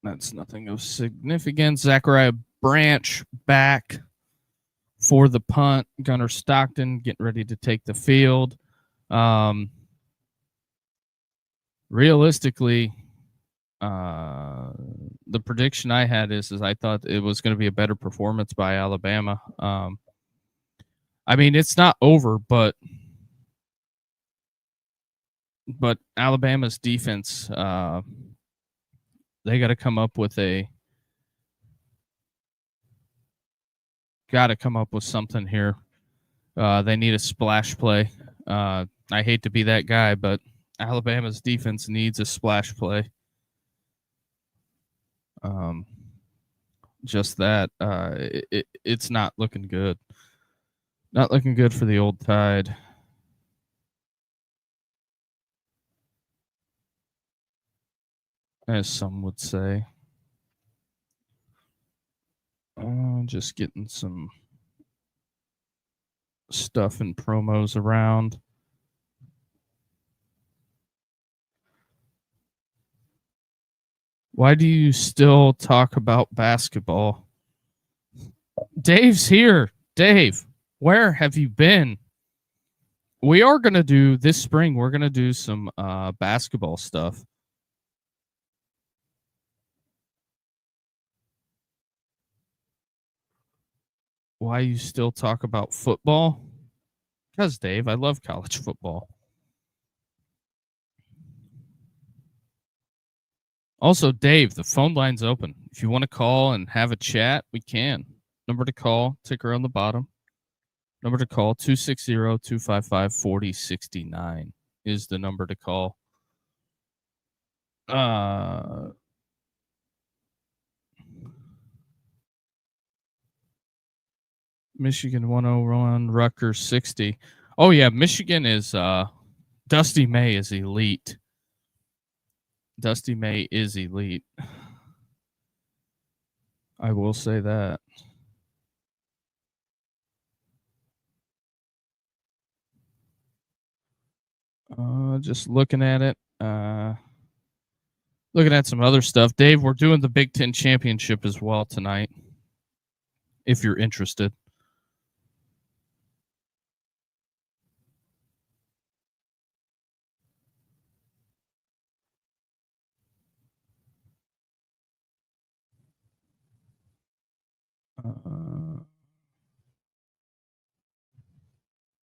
that's nothing of significance. Zachariah Branch back for the punt. Gunnar Stockton getting ready to take the field. Realistically, the prediction I had is I thought it was going to be a better performance by Alabama. I mean, it's not over, but Alabama's defense, they got to come up with something here. They need a splash play. I hate to be that guy, but Alabama's defense needs a splash play. Just that. It's not looking good. Not looking good for the old Tide. As some would say. Just getting some stuff and promos around. Why do you still talk about basketball? Dave's here. Dave, where have you been? We are going to do this spring, we're going to do some basketball stuff. Why you still talk about football? Because, Dave, I love college football. Also, Dave, the phone line's open. If you want to call and have a chat, we can. Number to call, ticker on the bottom. Number to call, 260-255-4069 is the number to call. Michigan 101, Rutgers 60. Oh, yeah, Michigan is Dusty May is elite. Dusty May is elite. I will say that. Just looking at it. Looking at some other stuff. Dave, we're doing the Big Ten Championship as well tonight, if you're interested.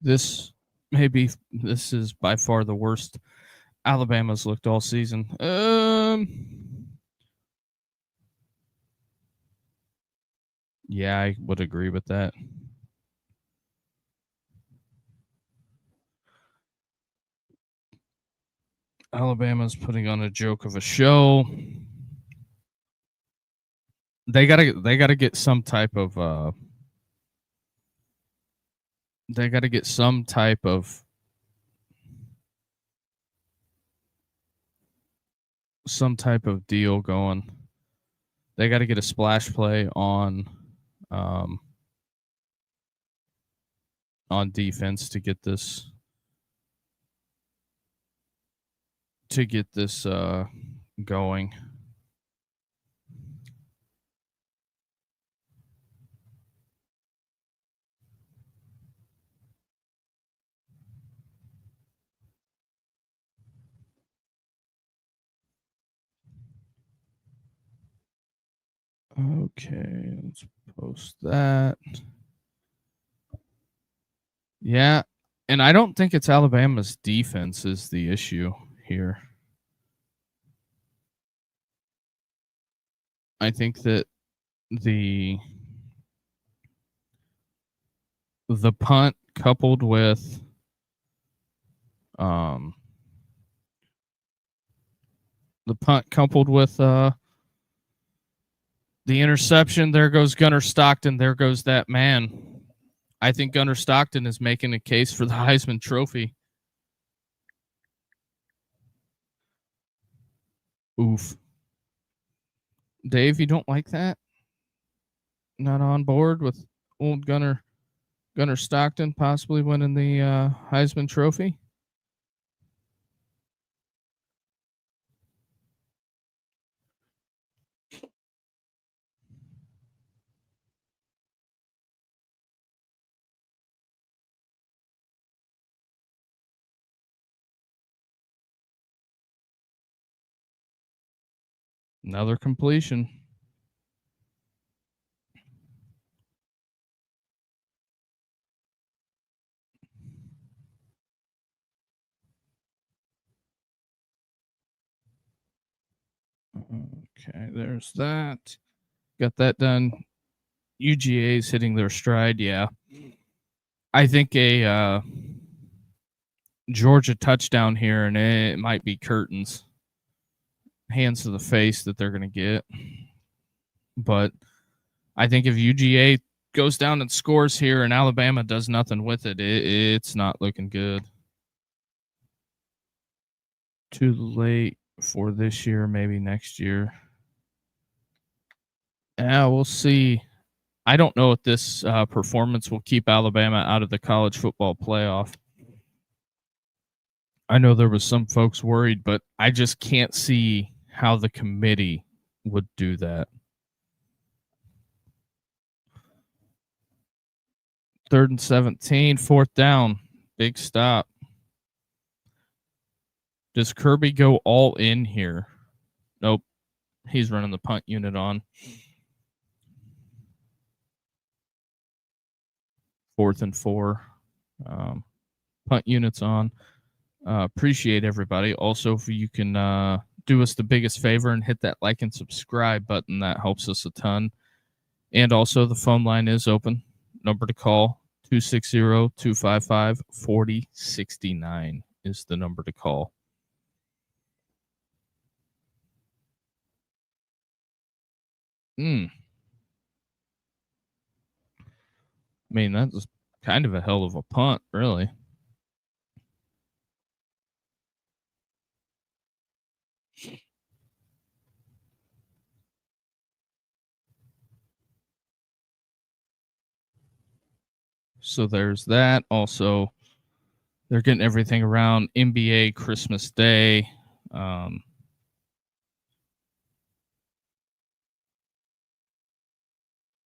This is by far the worst Alabama's looked all season. Yeah, I would agree with that. Alabama's putting on a joke of a show. They gotta get some type of deal going. They got to get a splash play on defense to get this going. Okay, let's post that. Yeah, and I don't think it's Alabama's defense is the issue here. I think that the punt coupled with the interception, there goes Gunnar Stockton, there goes that man. I think Gunnar Stockton is making a case for the Heisman Trophy. Oof. Dave, you don't like that? Not on board with old Gunnar Stockton possibly winning the Heisman Trophy? Another completion. Okay, there's that. Got that done. UGA's hitting their stride, yeah. I think Georgia touchdown here, and it might be curtains. Hands to the face that they're going to get. But I think if UGA goes down and scores here and Alabama does nothing with it, it's not looking good. Too late for this year, maybe next year. Yeah, we'll see. I don't know if this performance will keep Alabama out of the college football playoff. I know there was some folks worried, but I just can't see how the committee would do that. 3rd and 17, 4th down, big stop. Does Kirby go all in here? Nope. He's running the punt unit on. 4th and 4. Punt units on. Appreciate everybody. Also, if you can do us the biggest favor and hit that like and subscribe button, that helps us a ton. And also, the phone line is open. Number to call, 260-255-4069 is the number to call. I mean, that's kind of a hell of a punt, really. So there's that. Also, they're getting everything around NBA Christmas Day.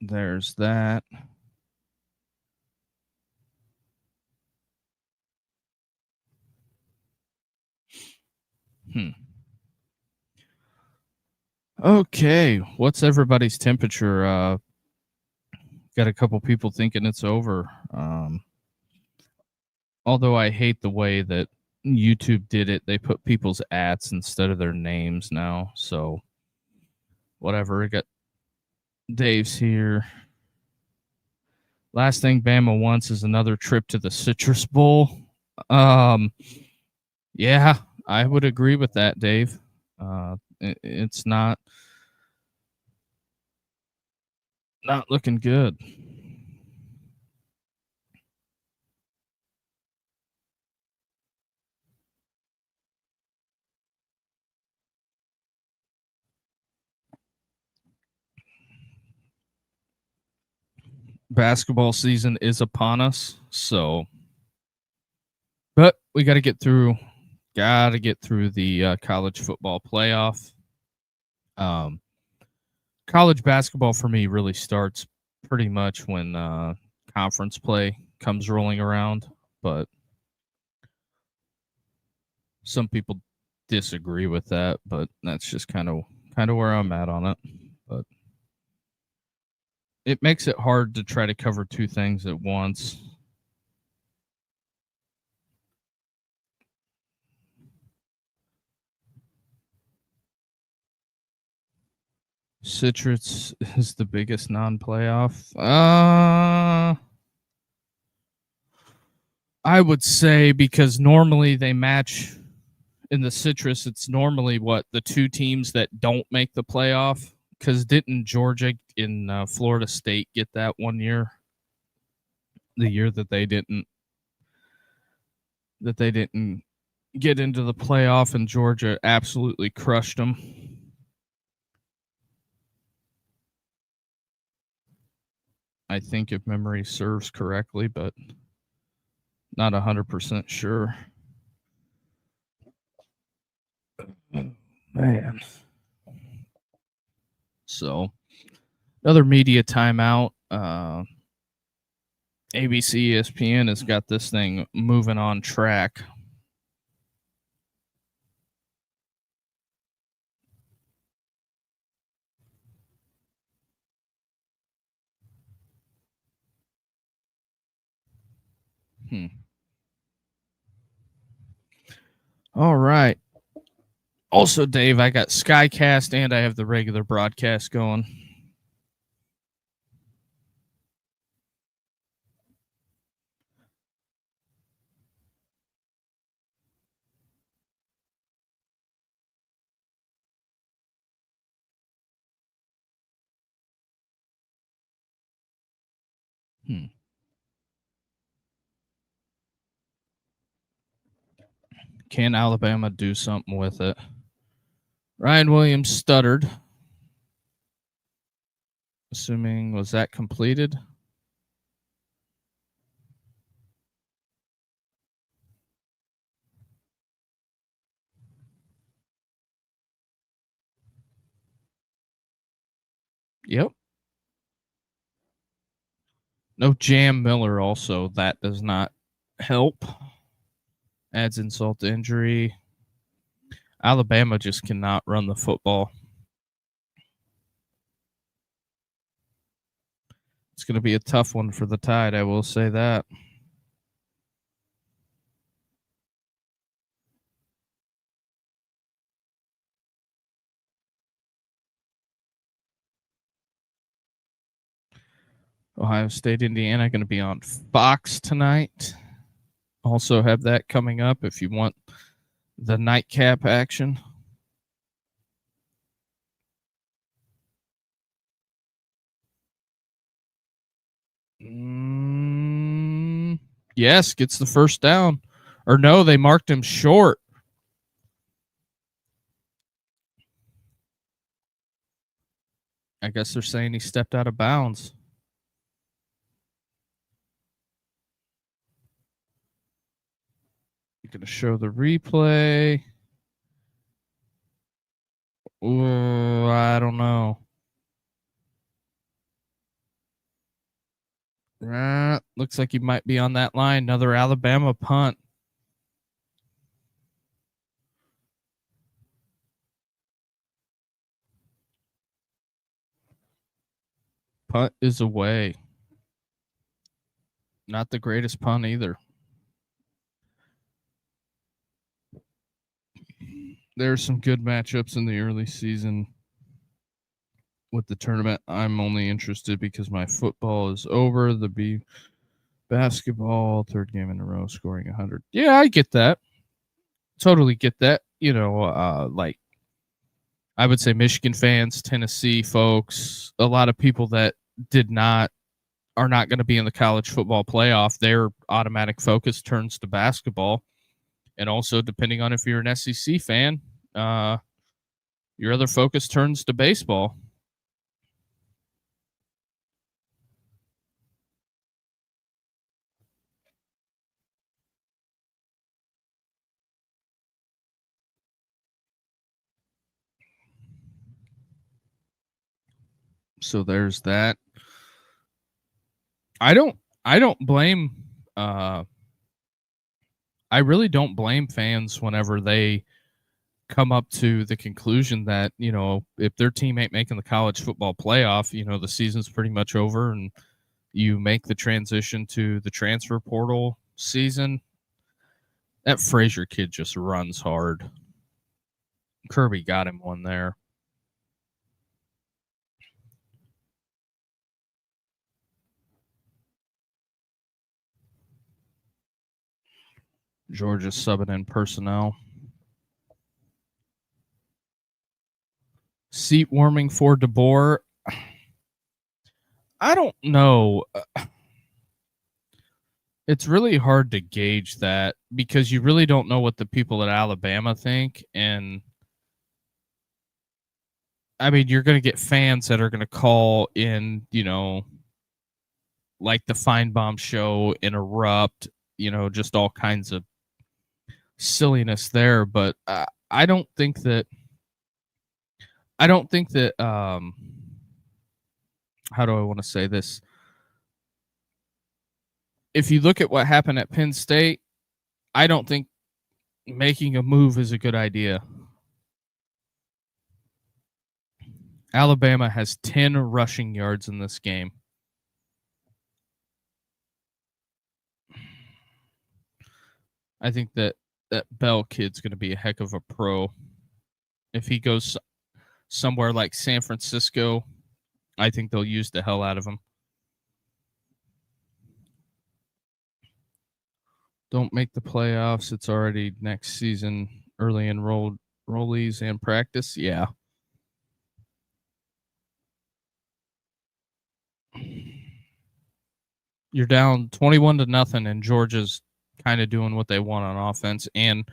There's that. Okay, what's everybody's temperature? Got a couple people thinking it's over. Although I hate the way that YouTube did it, they put people's ats instead of their names now. So whatever. I got Dave's here. Last thing Bama wants is another trip to the Citrus Bowl. Yeah, I would agree with that, Dave. It's not looking good. Basketball season is upon us, so but we got to get through the college football playoff. College basketball for me really starts pretty much when conference play comes rolling around, but some people disagree with that, but that's just kind of where I'm at on it. But it makes it hard to try to cover two things at once. Citrus is the biggest non-playoff. I would say because normally they match in the Citrus. It's normally the two teams that don't make the playoff. Because didn't Georgia in Florida State get that one year? The year that they didn't get into the playoff, and Georgia absolutely crushed them. I think if memory serves correctly, but not 100% sure. Man. So, another media timeout. ABC, ESPN has got this thing moving on track. All right. Also, Dave, I got Skycast and I have the regular broadcast going. Can Alabama do something with it? Ryan Williams stuttered. Assuming, was that completed? Yep. No Jam Miller also. That does not help. Adds insult to injury. Alabama just cannot run the football. It's going to be a tough one for the Tide, I will say that. Ohio State, Indiana, going to be on Fox tonight. Also have that coming up if you want the nightcap action. Yes, gets the first down. Or no, they marked him short. I guess they're saying he stepped out of bounds. You're going to show the replay. Ooh, I don't know. Looks like he might be on that line. Another Alabama punt. Punt is away. Not the greatest punt either. There's some good matchups in the early season with the tournament. I'm only interested because my football is over. The basketball, third game in a row, scoring 100. Yeah, I get that. Totally get that. You know, like I would say Michigan fans, Tennessee folks, a lot of people that are not going to be in the college football playoff, their automatic focus turns to basketball. And also, depending on if you're an SEC fan, your other focus turns to baseball. So there's that. I don't blame I really don't blame fans whenever they come up to the conclusion that, you know, if their team ain't making the college football playoff, you know, the season's pretty much over and you make the transition to the transfer portal season. That Frazier kid just runs hard. Kirby got him one there. Georgia subbing in personnel. Seat warming for DeBoer. I don't know. It's really hard to gauge that because you really don't know what the people at Alabama think. And I mean, you're going to get fans that are going to call in, you know, like the Feinbaum show, interrupt, you know, just all kinds of silliness there. But I don't think that, how do I want to say this? If you look at what happened at Penn State, I don't think making a move is a good idea. Alabama has 10 rushing yards in this game. I think that Bell kid's going to be a heck of a pro. If he goes somewhere like San Francisco, I think they'll use the hell out of him. Don't make the playoffs. It's already next season. Early enrollees and practice. Yeah. You're down 21-0, and Georgia's kind of doing what they want on offense. And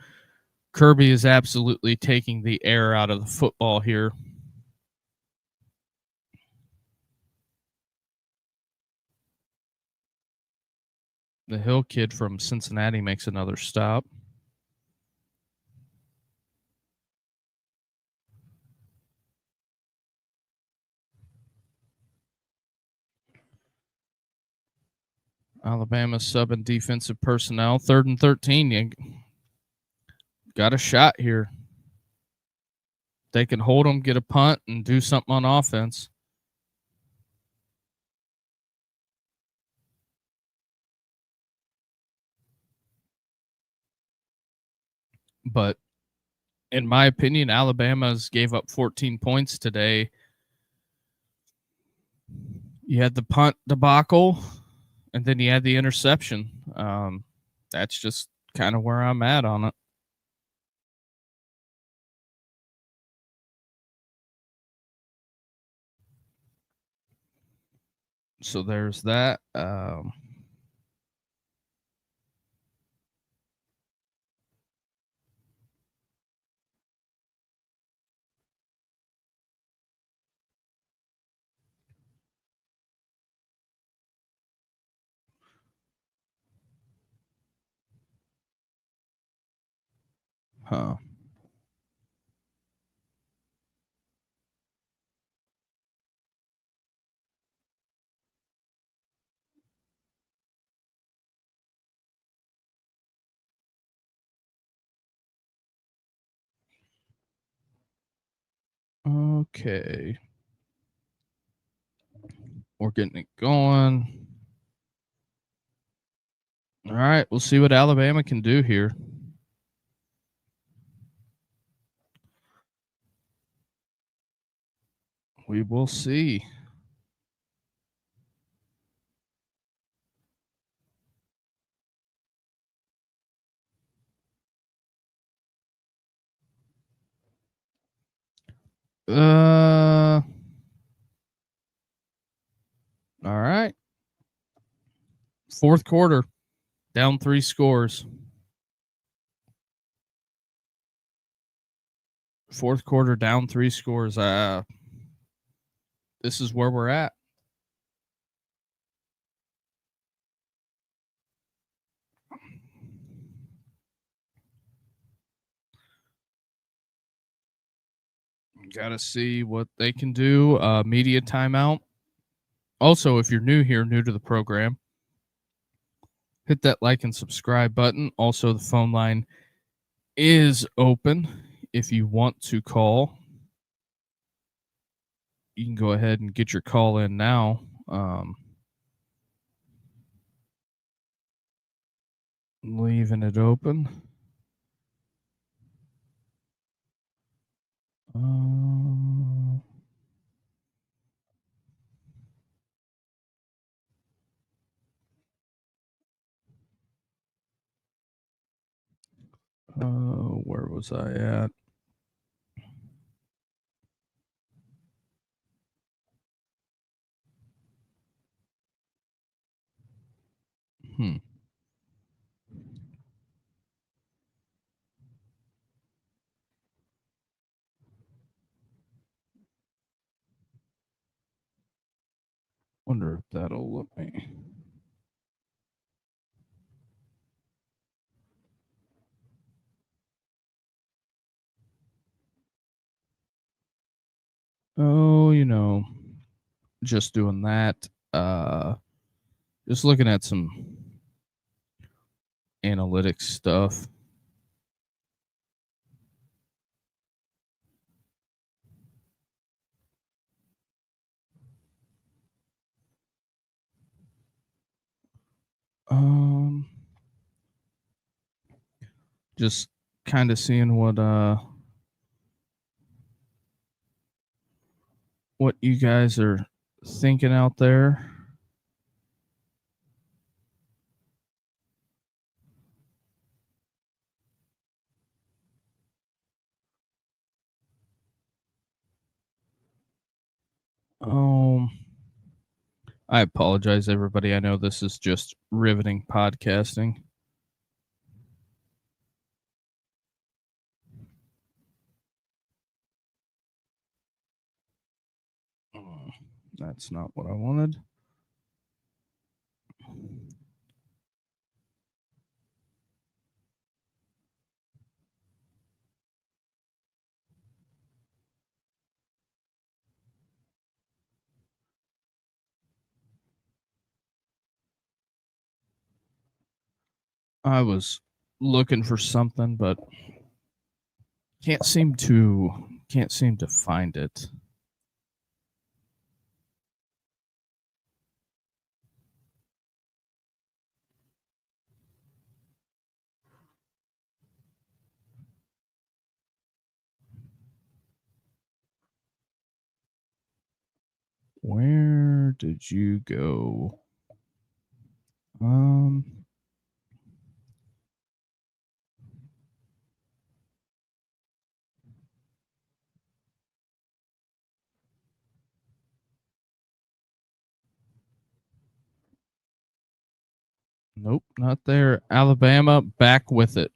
Kirby is absolutely taking the air out of the football here. The Hill kid from Cincinnati makes another stop. Alabama subbing defensive personnel. 3rd and 13. You got a shot here. They can hold them, get a punt, and do something on offense. But in my opinion, Alabama's gave up 14 points today. You had the punt debacle, and then you had the interception. That's just kind of where I'm at on it. So there's that. Huh. Okay. We're getting it going. All right. We'll see what Alabama can do here. We will see. All right. 4th quarter, down 3 scores. 4th quarter, down 3 scores. This is where we're at. Got to see what they can do. Media timeout. Also, if you're new here, new to the program, hit that like and subscribe button. Also, the phone line is open. If you want to call, you can go ahead and get your call in now. Leaving it open. Where was I at? Wonder if that'll let me. Oh, just doing that. Just looking at some analytics stuff. Just kind of seeing what you guys are thinking out there. I apologize, everybody. I know this is just riveting podcasting. That's not what I wanted. I was looking for something, but can't seem to find it. Where did you go? Nope, not there. Alabama, back with it.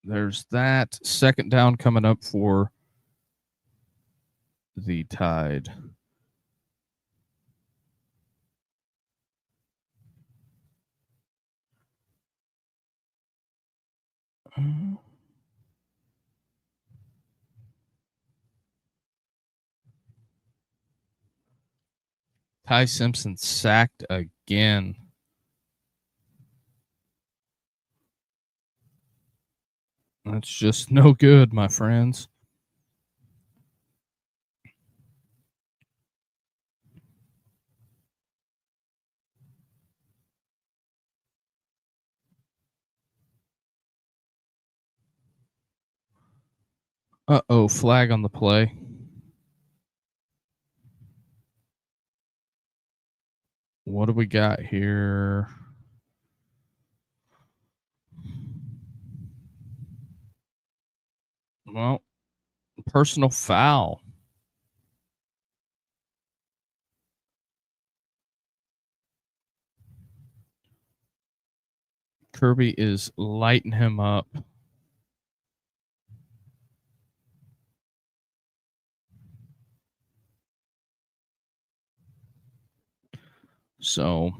There's that. Second down coming up for the Tide. Ty Simpson sacked again. That's just no good, my friends. Uh-oh, flag on the play. What do we got here? Well, personal foul. Kirby is lighting him up. So,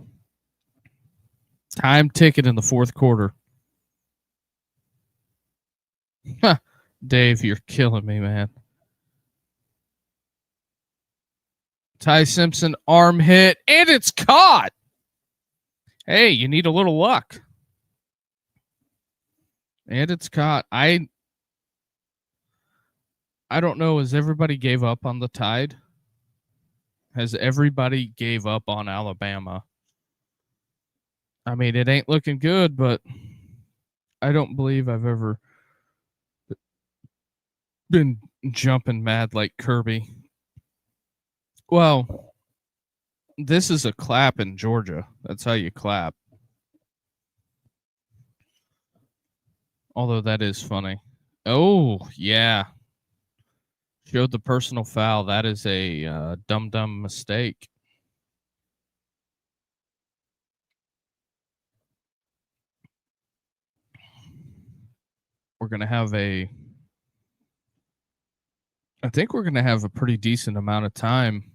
time ticket in the fourth quarter. Dave, you're killing me, man. Ty Simpson arm hit, and it's caught. Hey, you need a little luck. And it's caught. I don't know. Has everybody gave up on the Tide? Has everybody gave up on Alabama? I mean, it ain't looking good, but I don't believe I've ever been jumping mad like Kirby. Well, this is a clap in Georgia. That's how you clap. Although that is funny. Oh, yeah. Showed the personal foul. That is a dumb mistake. We're going to have I think we're going to have a pretty decent amount of time.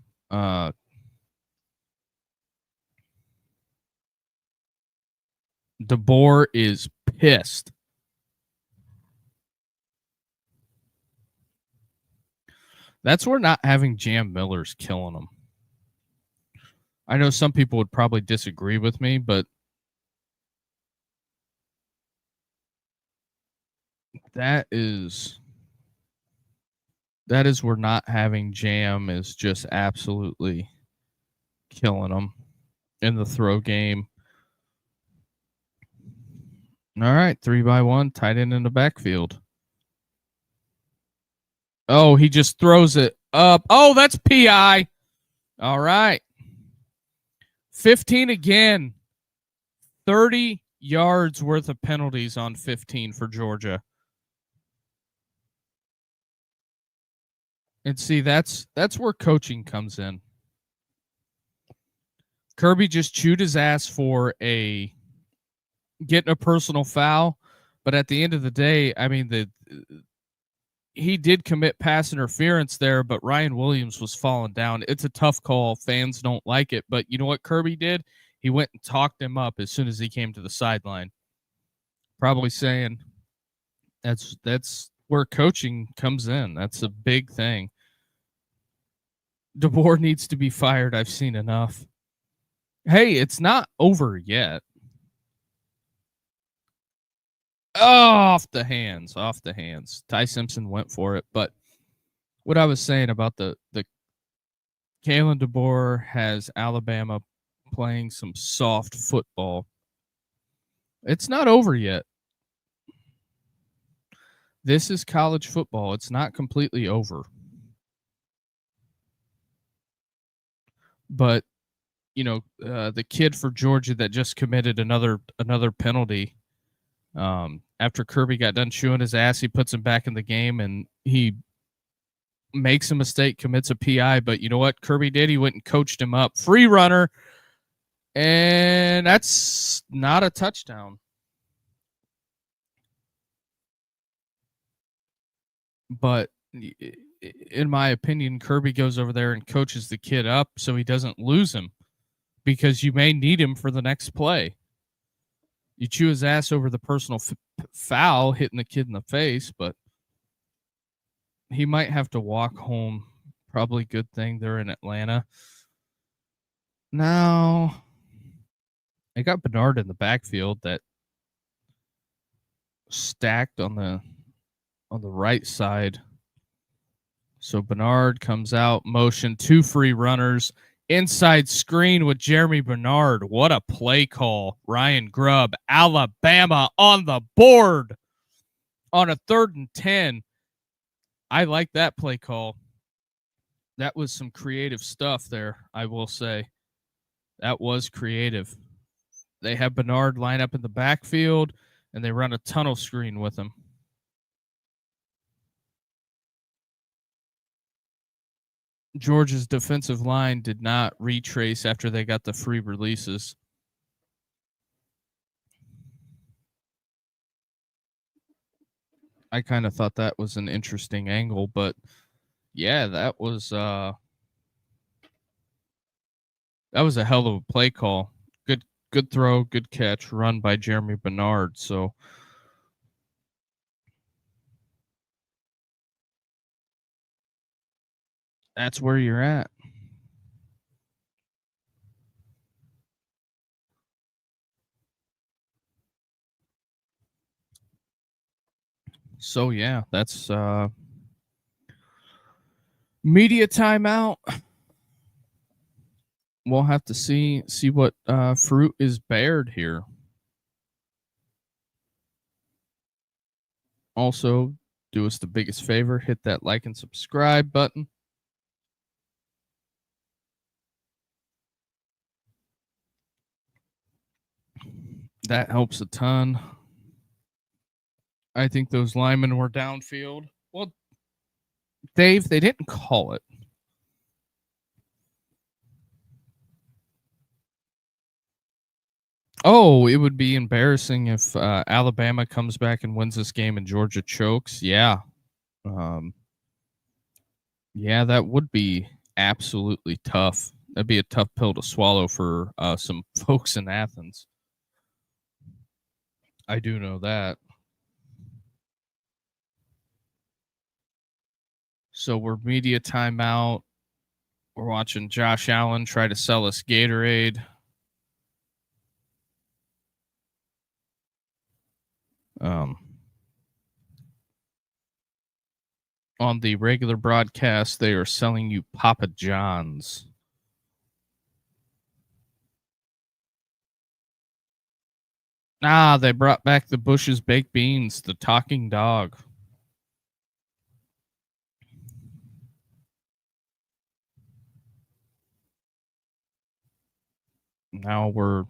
DeBoer is pissed. That's where not having Jam Miller's killing him. I know some people would probably disagree with me, but that is where not having Jam is just absolutely killing them in the throw game. All right, 3-by-1, tight end in the backfield. Oh, he just throws it up. Oh, that's PI. All right. 15 again. 30 yards worth of penalties on 15 for Georgia. And see, that's where coaching comes in. Kirby just chewed his ass for getting a personal foul, but at the end of the day, I mean, he did commit pass interference there, but Ryan Williams was falling down. It's a tough call. Fans don't like it, but you know what Kirby did? He went and talked him up as soon as he came to the sideline. Probably saying that's where coaching comes in. That's a big thing. DeBoer needs to be fired. I've seen enough. Hey, it's not over yet. Off the hands. Ty Simpson went for it, but what I was saying about the Kalen DeBoer has Alabama playing some soft football. It's not over yet. This is college football. It's not completely over. But you know, the kid for Georgia that just committed another penalty. After Kirby got done chewing his ass, he puts him back in the game, and he makes a mistake, commits a PI. But you know what Kirby did? He went and coached him up. Free runner, and that's not a touchdown. But in my opinion, Kirby goes over there and coaches the kid up so he doesn't lose him, because you may need him for the next play. You chew his ass over the personal foul, hitting the kid in the face, but he might have to walk home. Probably good thing they're in Atlanta. Now, I got Bernard in the backfield that stacked on the right side. So Bernard comes out, motion, 2 free runners, inside screen with Jeremy Bernard. What a play call. Ryan Grubb, Alabama on the board on a 3rd and 10. I like that play call. That was some creative stuff there, I will say. That was creative. They have Bernard line up in the backfield, and they run a tunnel screen with him. Georgia's defensive line did not retrace after they got the free releases. I kind of thought that was an interesting angle, but yeah, that was a hell of a play call. Good throw, good catch, run by Jeremy Bernard. So that's where you're at. So yeah, that's media timeout. We'll have to see what fruit is bared here. Also, do us the biggest favor, hit that like and subscribe button. That helps a ton. I think those linemen were downfield. Well, Dave, they didn't call it. Oh, it would be embarrassing if Alabama comes back and wins this game and Georgia chokes. Yeah. Yeah, that would be absolutely tough. That'd be a tough pill to swallow for some folks in Athens. I do know that. So we're media timeout. We're watching Josh Allen try to sell us Gatorade. On the regular broadcast, they are selling you Papa John's. They brought back the Bush's baked beans, the talking dog. Now we're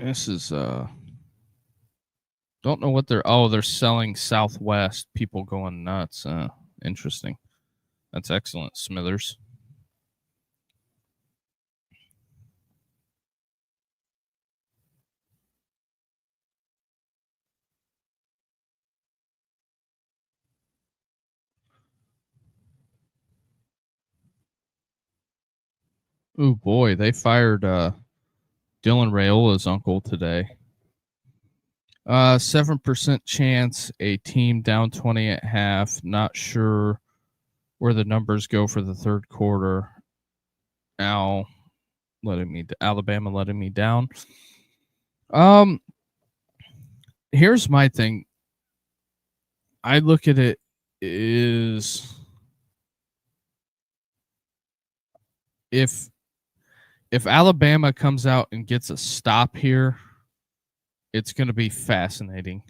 This is don't know what they're selling Southwest. People going nuts. Interesting. That's excellent, Smithers. Oh boy, they fired Dylan Rayola's uncle today. 7% chance a team down 20 at half. Not sure where the numbers go for the third quarter. Alabama letting me down. Here's my thing. I look at it is if Alabama comes out and gets a stop here, it's going to be fascinating.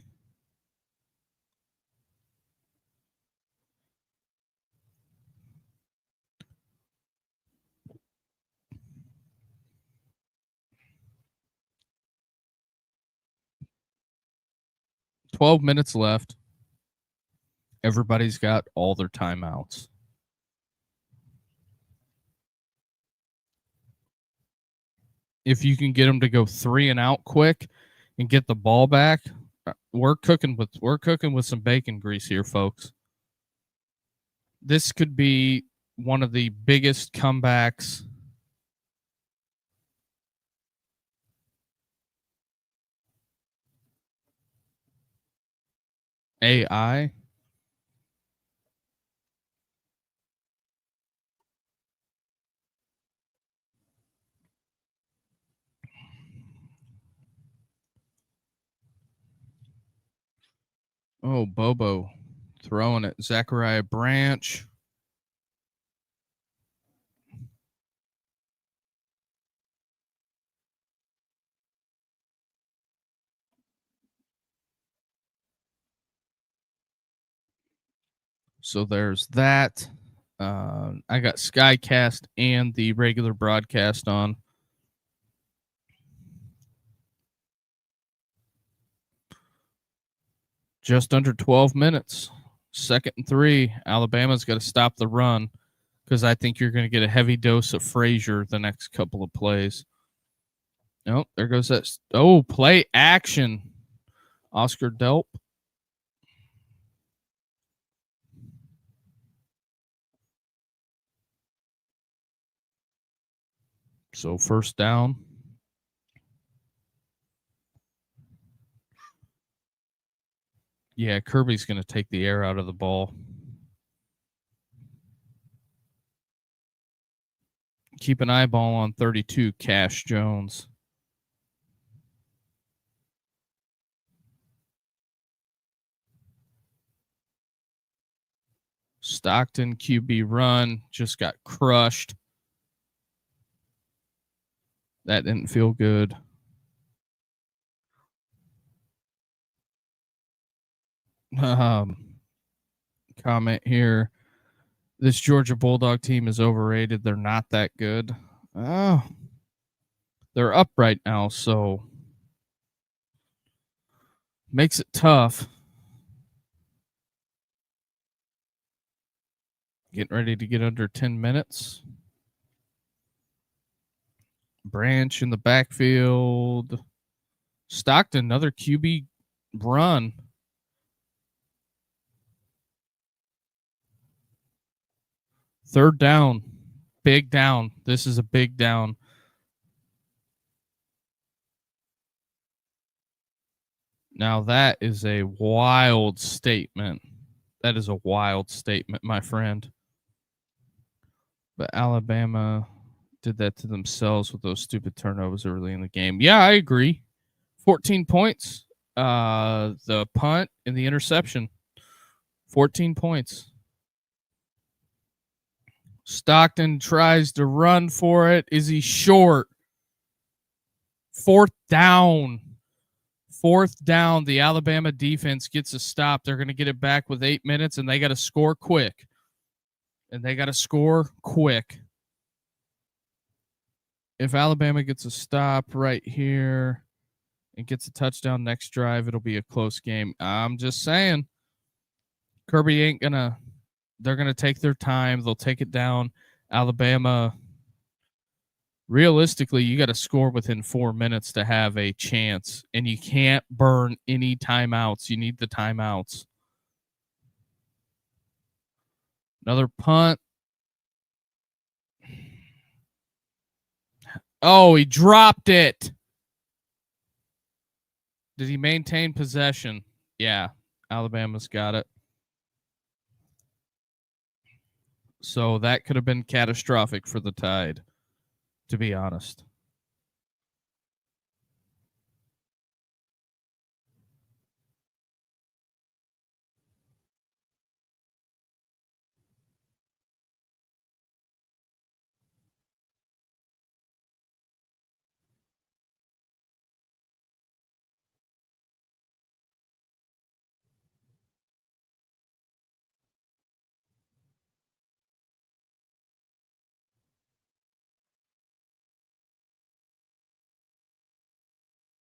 $12 minutes left. Everybody's got all their timeouts. If you can get them to go 3 and out quick and get the ball back, we're cooking with some bacon grease here, folks. This could be one of the biggest comebacks AI. Oh, Bobo throwing it. Zachariah Branch. So there's that. I got Skycast and the regular broadcast on. Just under 12 minutes. 2nd and 3. Alabama's got to stop the run because I think you're going to get a heavy dose of Frazier the next couple of plays. Oh, there goes that. Oh, play action. Oscar Delp. So first down. Yeah, Kirby's going to take the air out of the ball. Keep an eyeball on 32, Cash Jones. Stockton QB run just got crushed. That didn't feel good. Comment here. This Georgia Bulldog team is overrated. They're not that good. Oh, they're up right now, so makes it tough. Getting ready to get under 10 minutes. Branch in the backfield. Stockton, another QB run. Third down. Big down. This is a big down. Now that is a wild statement. That is a wild statement, my friend. But Alabama did that to themselves with those stupid turnovers early in the game. Yeah, I agree. 14 points. The punt and the interception. 14 points. Stockton tries to run for it. Is he short? 4th down. 4th down. The Alabama defense gets a stop. They're going to get it back with 8 minutes, and they got to score quick. If Alabama gets a stop right here, and gets a touchdown next drive, it'll be a close game. I'm just saying, Kirby ain't gonna. They're gonna take their time. They'll take it down. Alabama. Realistically, you got to score within 4 minutes to have a chance, and you can't burn any timeouts. You need the timeouts. Another punt. Oh, he dropped it. Did he maintain possession? Yeah, Alabama's got it. So that could have been catastrophic for the Tide, to be honest.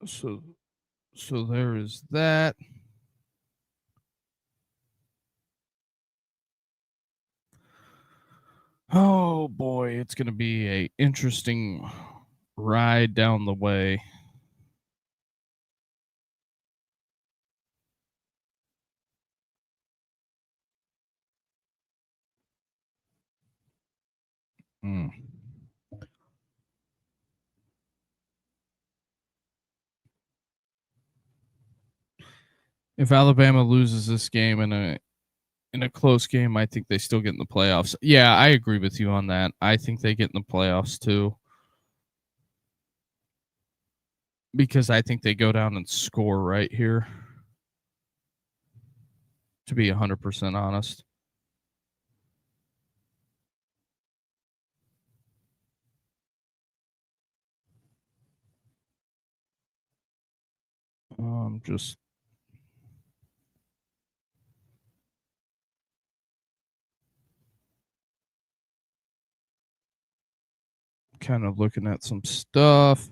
So there is that. Oh boy, it's going to be a interesting ride down the way. Mm. If Alabama loses this game in a close game, I think they still get in the playoffs. Yeah, I agree with you on that. I think they get in the playoffs too. Because I think they go down and score right here. To be 100% honest. Just kind of looking at some stuff.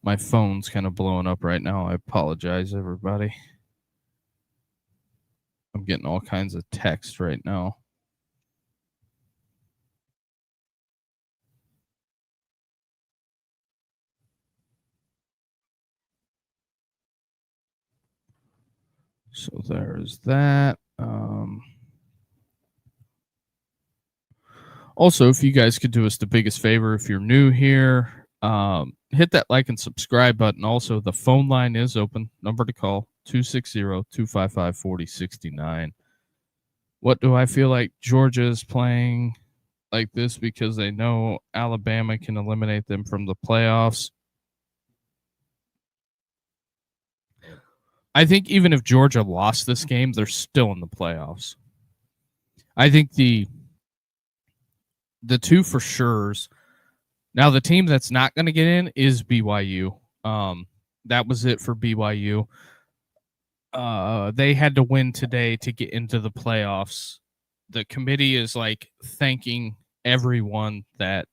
My phone's kind of blowing up right now. I apologize, everybody. I'm getting all kinds of text right now. So there's that. Also, if you guys could do us the biggest favor, if you're new here, hit that like and subscribe button. Also, the phone line is open. Number to call, 260-255-4069. What do I feel like Georgia is playing like this because they know Alabama can eliminate them from the playoffs? I think even if Georgia lost this game, they're still in the playoffs. I think the two for sure's. Now the team that's not going to get in is BYU. That was it for BYU. They had to win today to get into the playoffs. The committee is like thanking everyone that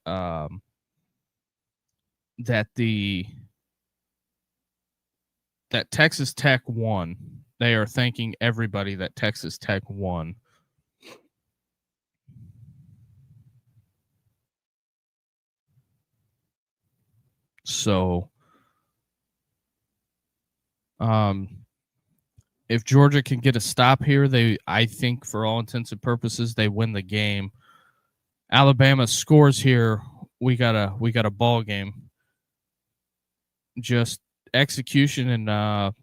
that Texas Tech won. They are thanking everybody that Texas Tech won. So, if Georgia can get a stop here, I think for all intents and purposes, they win the game. Alabama scores here, we got a ball game. Just execution and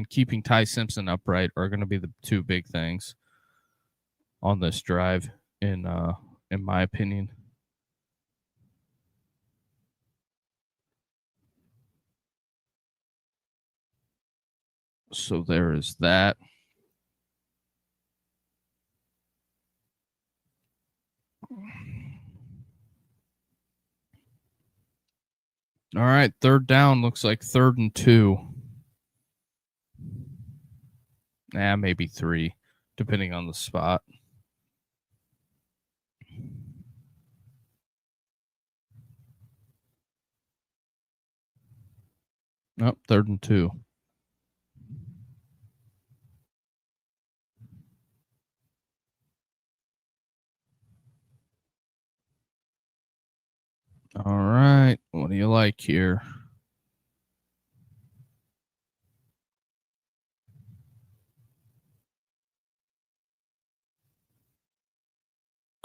keeping Ty Simpson upright are going to be the two big things on this drive, in my opinion. So there is that. All right, third down looks like 3rd and 2. Maybe 3, depending on the spot. Oh, 3rd and 2. All right. What do you like here?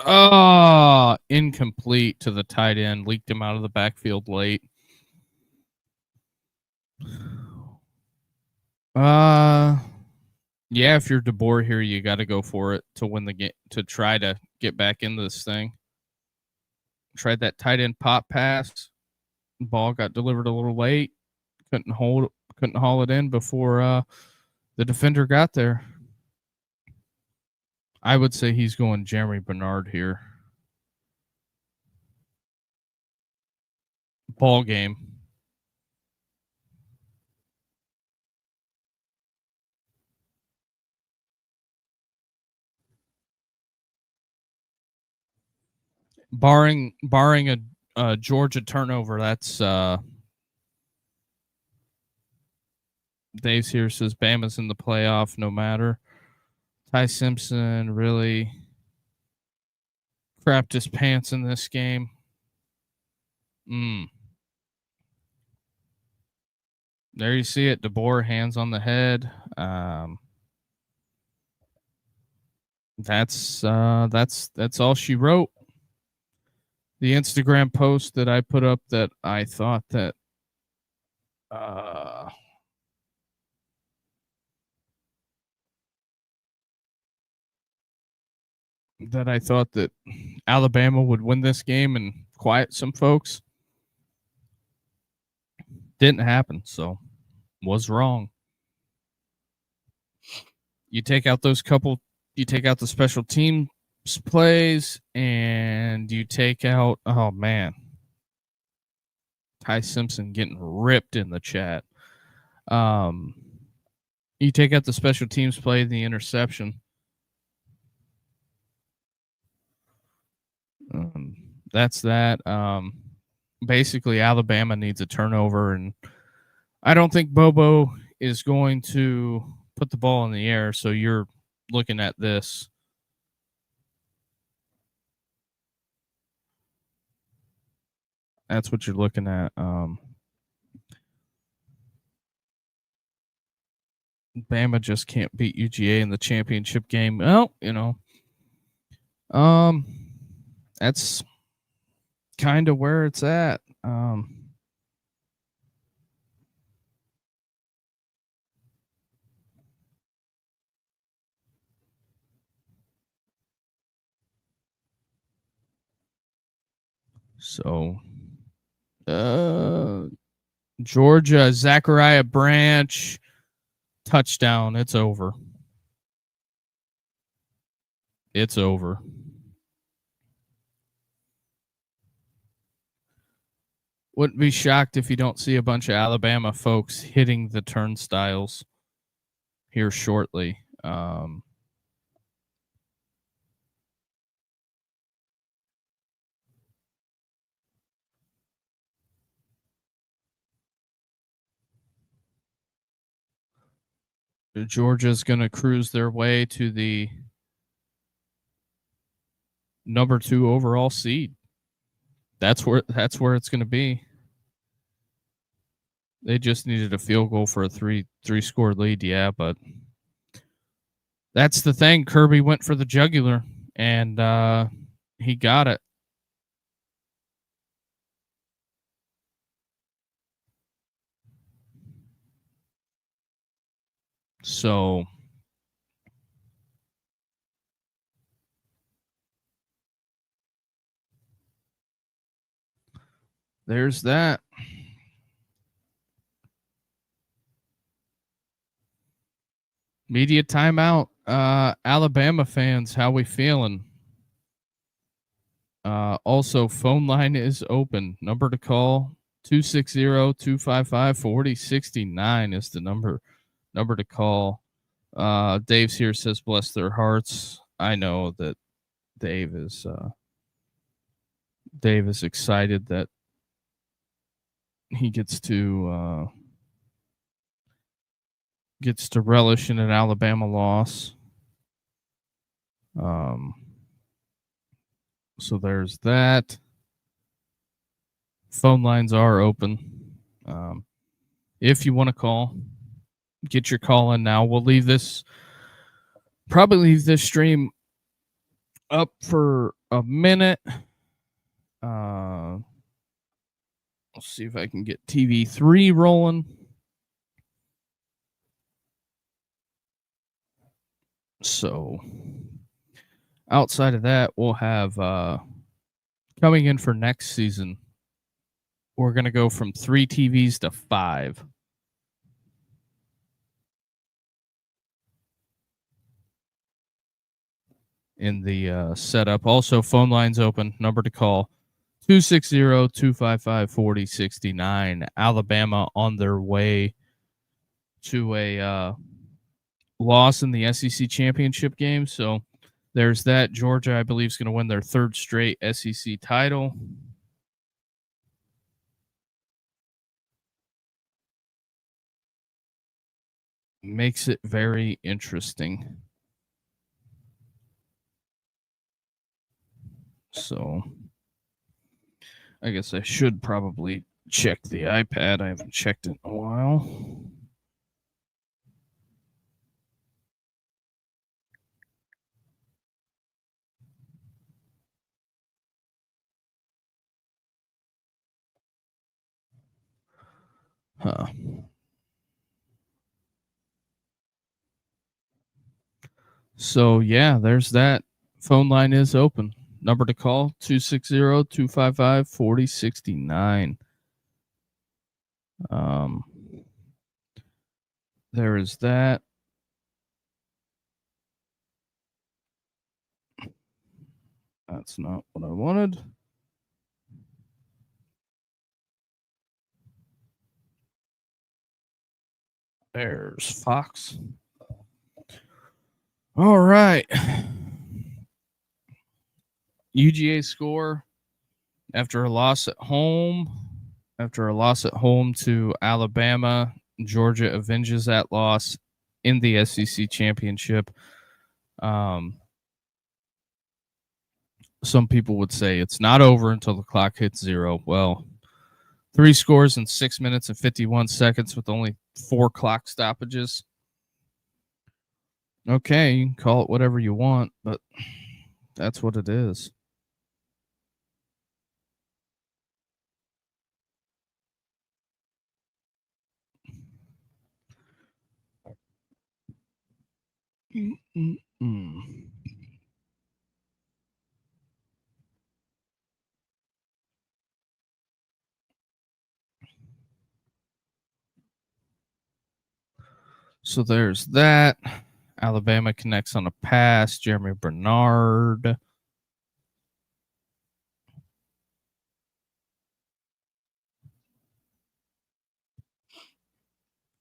Oh, incomplete to the tight end. Leaked him out of the backfield late. Yeah, if you're DeBoer here, you got to go for it to win the game, to try to get back into this thing. Tried that tight end pop pass. Ball got delivered a little late. Couldn't haul it in before the defender got there. I would say he's going Jeremy Bernard here. Ball game. Barring a Georgia turnover, that's Dave's here says Bama's in the playoff no matter. Ty Simpson really crapped his pants in this game. There you see it. DeBoer, hands on the head. That's all she wrote. The Instagram post that I put up that I thought that that Alabama would win this game and quiet some folks. Didn't happen, so was wrong. You take out the special teams plays, and you take out, oh man, Ty Simpson getting ripped in the chat. You take out the special teams play, the interception. That's that. Basically, Alabama needs a turnover, and I don't think Bobo is going to put the ball in the air, so you're looking at this. That's what you're looking at. Bama just can't beat UGA in the championship game. Well, that's kind of where it's at. So, Georgia, Zachariah Branch, touchdown. It's over. It's over. Wouldn't be shocked if you don't see a bunch of Alabama folks hitting the turnstiles here shortly. Georgia's going to cruise their way to the number 2 overall seed. That's where it's going to be. They just needed a field goal for a three score lead, yeah, but that's the thing. Kirby went for the jugular, and he got it. So there's that. Media timeout. Alabama fans, how we feeling? Also, phone line is open. Number to call, 260-255-4069 is the number to call. Dave's here says, bless their hearts. I know that Dave is excited that he gets to gets to relish in an Alabama loss. So there's that. Phone lines are open. If you want to call, get your call in now. We'll probably leave this stream up for a minute. I'll see if I can get TV3 rolling. So outside of that, we'll have coming in for next season, we're going to go from 3 TVs to 5. In the setup. Also, phone lines open. Number to call 260-255-4069. Alabama on their way to a loss in the SEC championship game. So there's that. Georgia, I believe, is going to win their 3rd straight SEC title. Makes it very interesting. So I guess I should probably check the iPad. I haven't checked it in a while. Huh. So yeah, there's that. Phone line is open. Number to call 260-255-4069. There is that. That's not what I wanted. There's Fox. All right. UGA score after a loss at home. After a loss at home to Alabama, Georgia avenges that loss in the SEC championship. Some people would say it's not over until the clock hits 0. Well, 3 scores in 6 minutes and 51 seconds with only 4 clock stoppages. Okay, you can call it whatever you want, but that's what it is. So there's that. Alabama connects on a pass. Jeremy Bernard.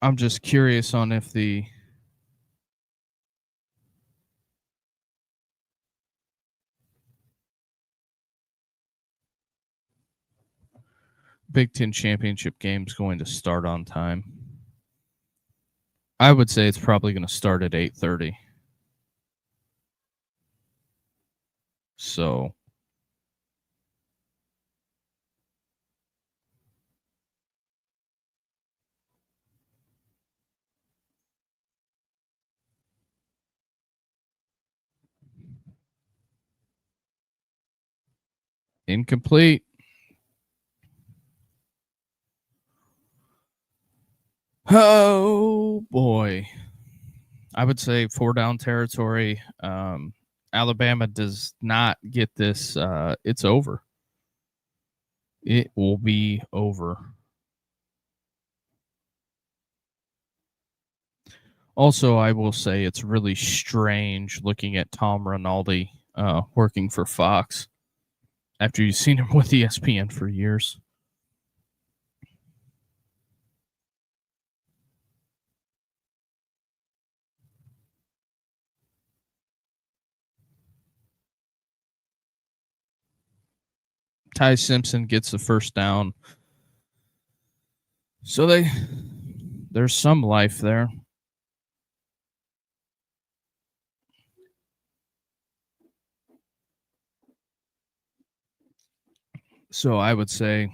I'm just curious on if the Big Ten championship game is going to start on time. I would say it's probably going to start at 8:30. So incomplete. Oh boy. I would say 4 down territory. Alabama does not get this. It's over. It will be over. Also, I will say it's really strange looking at Tom Rinaldi working for Fox after you've seen him with ESPN for years. Ty Simpson gets the first down. So there's some life there. So I would say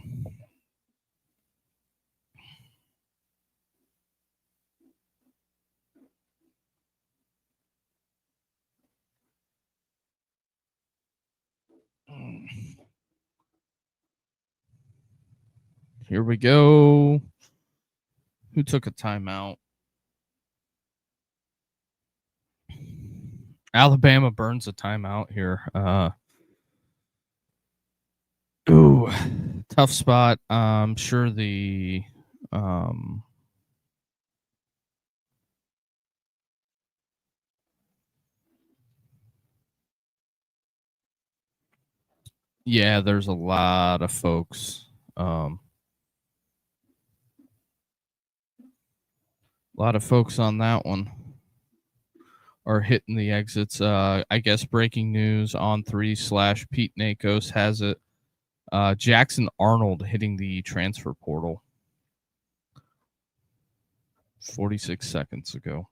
here we go. Who took a timeout? Alabama burns a timeout here. Ooh, tough spot. I'm sure the yeah, there's a lot of folks. A lot of folks on that one are hitting the exits. I guess breaking news on 3/ Pete Nakos has it. Jackson Arnold hitting the transfer portal 46 seconds ago.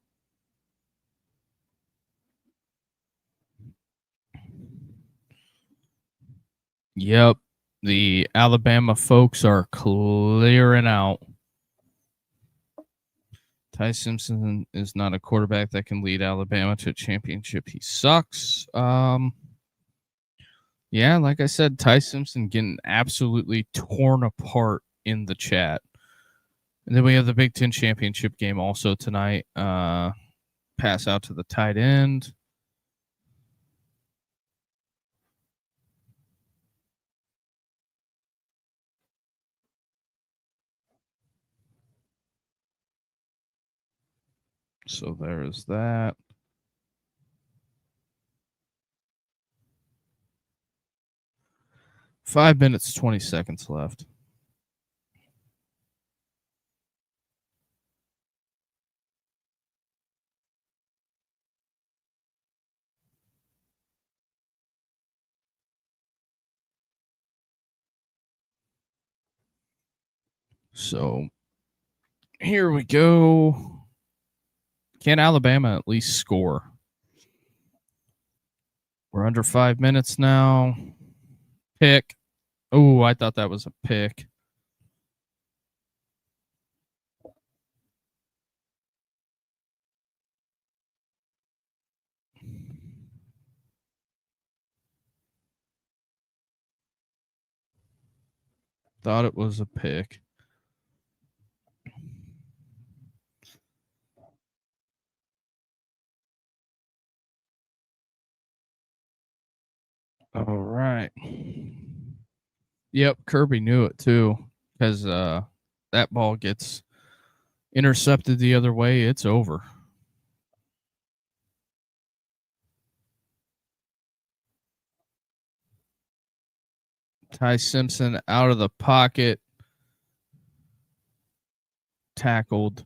Yep. The Alabama folks are clearing out. Ty Simpson is not a quarterback that can lead Alabama to a championship. He sucks. Yeah, like I said, Ty Simpson getting absolutely torn apart in the chat. And then we have the Big Ten championship game also tonight. Pass out to the tight end. So there's that. Five minutes, 20 seconds left. So here we go. Can Alabama at least score? We're under 5 minutes now. Pick. Oh, I thought that was a pick. Thought it was a pick. All right. Yep, Kirby knew it too, because that ball gets intercepted the other way. It's over. Ty Simpson out of the pocket, tackled.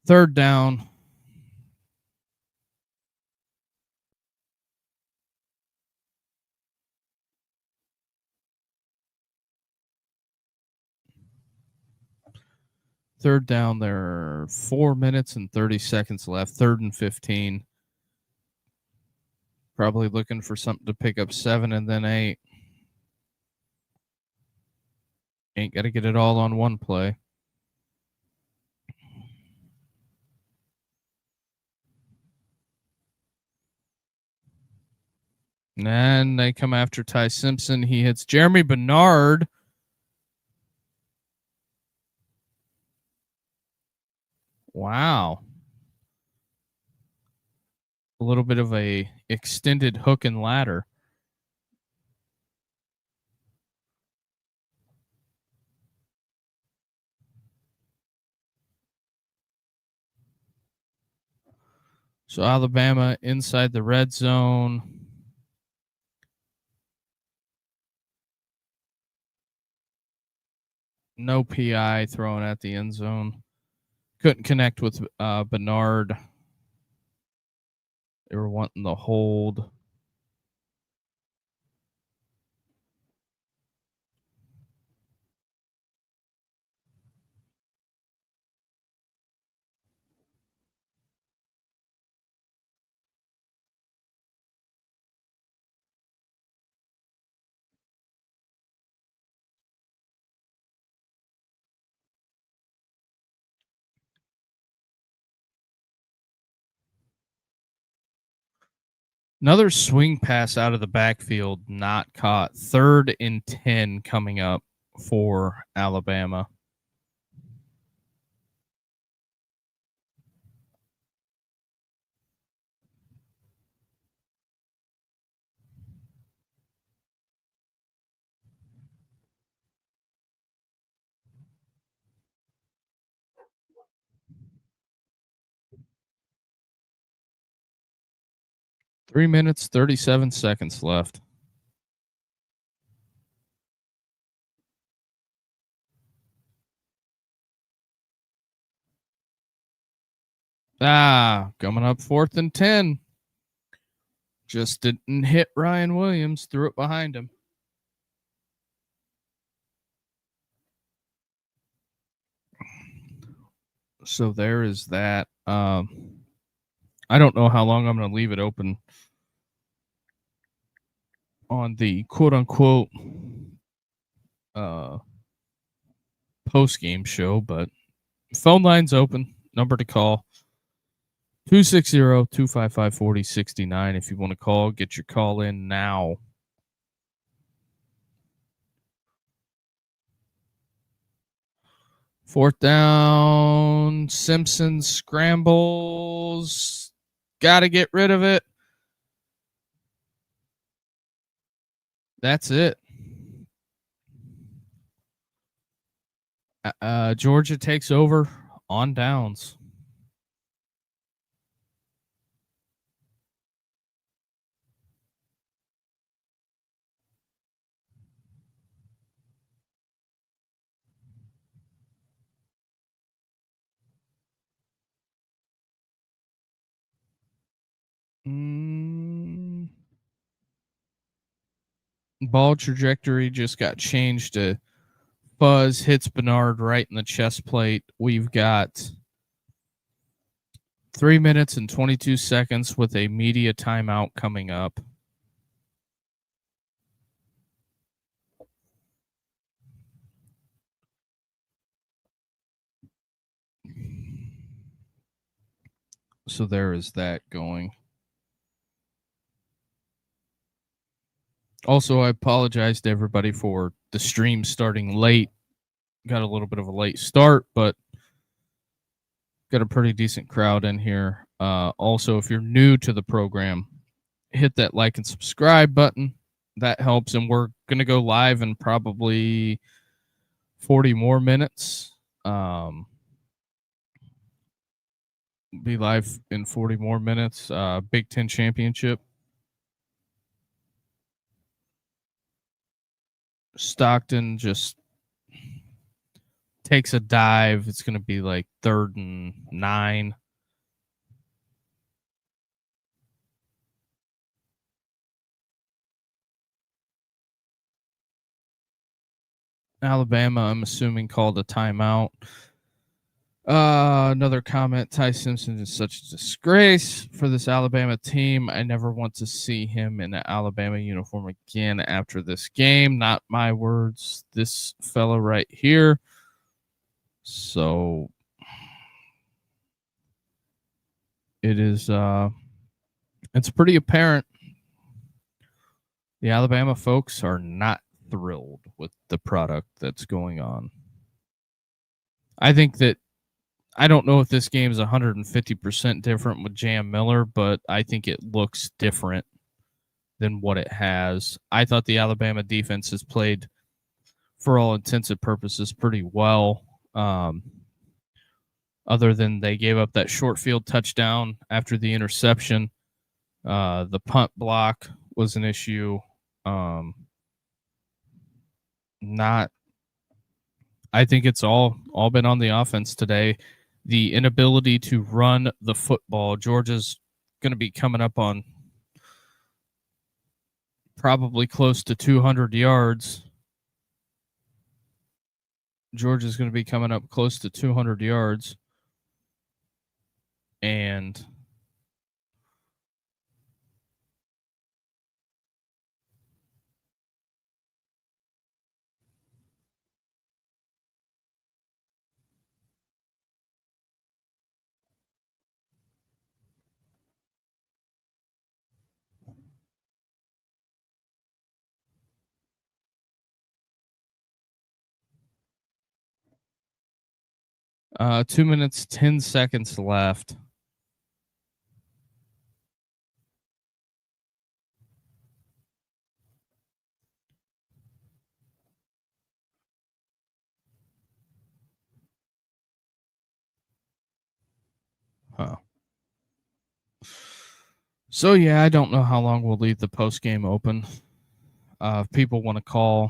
Third down. Third down, there are 4 minutes and 30 seconds left. 3rd and 15. Probably looking for something to pick up 7 and then 8. Ain't got to get it all on one play. And they come after Ty Simpson. He hits Jeremy Bernard. Wow. A little bit of a extended hook and ladder. So Alabama inside the red zone. No PI thrown at the end zone. Couldn't connect with Bernard. They were wanting the hold. Another swing pass out of the backfield, not caught. 3rd and 10 coming up for Alabama. Three minutes, 37 seconds left. Coming up 4th and 10. Just didn't hit Ryan Williams, threw it behind him. So there is that. I don't know how long I'm going to leave it open on the quote unquote post game show, but phone line's open. Number to call 260-255-4069. If you want to call, get your call in now. Fourth down. Simpson scrambles. Got to get rid of it. That's it. Georgia takes over on downs. Ball trajectory just got changed to Buzz hits Bernard right in the chest plate. We've got 3 minutes and 22 seconds with a media timeout coming up. So there is that going. Also, I apologize to everybody for the stream starting late. Got a little bit of a late start, but got a pretty decent crowd in here. Also, if you're new to the program, hit that like and subscribe button. That helps. And we're going to go live in probably 40 more minutes. Be live in 40 more minutes. Big Ten Championship. Stockton just takes a dive. It's going to be like 3rd and 9. Alabama, I'm assuming, called a timeout. Another comment. Ty Simpson is such a disgrace for this Alabama team. I never want to see him in an Alabama uniform again after this game. Not my words. This fellow right here. So it is it's pretty apparent the Alabama folks are not thrilled with the product that's going on. I think that I don't know if this game is 150% different with Jam Miller, but I think it looks different than what it has. I thought the Alabama defense has played, for all intents and purposes, pretty well. Other than they gave up that short field touchdown after the interception. The punt block was an issue. I think it's all been on the offense today. The inability to run the football. Georgia's going to be coming up on probably close to 200 yards. Georgia's going to be coming up close to 200 yards. And 2 minutes, 10 seconds left. Huh. So yeah, I don't know how long we'll leave the post game open. If people want to call,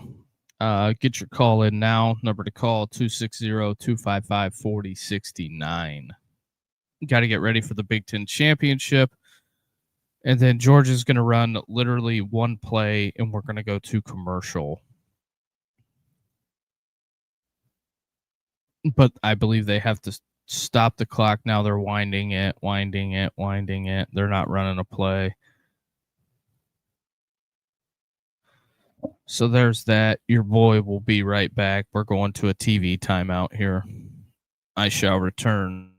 get your call in now. Number to call 260-255-4069. Got to get ready for the Big Ten Championship. And then Georgia's going to run literally one play, and we're going to go to commercial. But I believe they have to stop the clock now. They're winding it. They're not running a play. So there's that. Your boy will be right back. We're going to a TV timeout here. I shall return.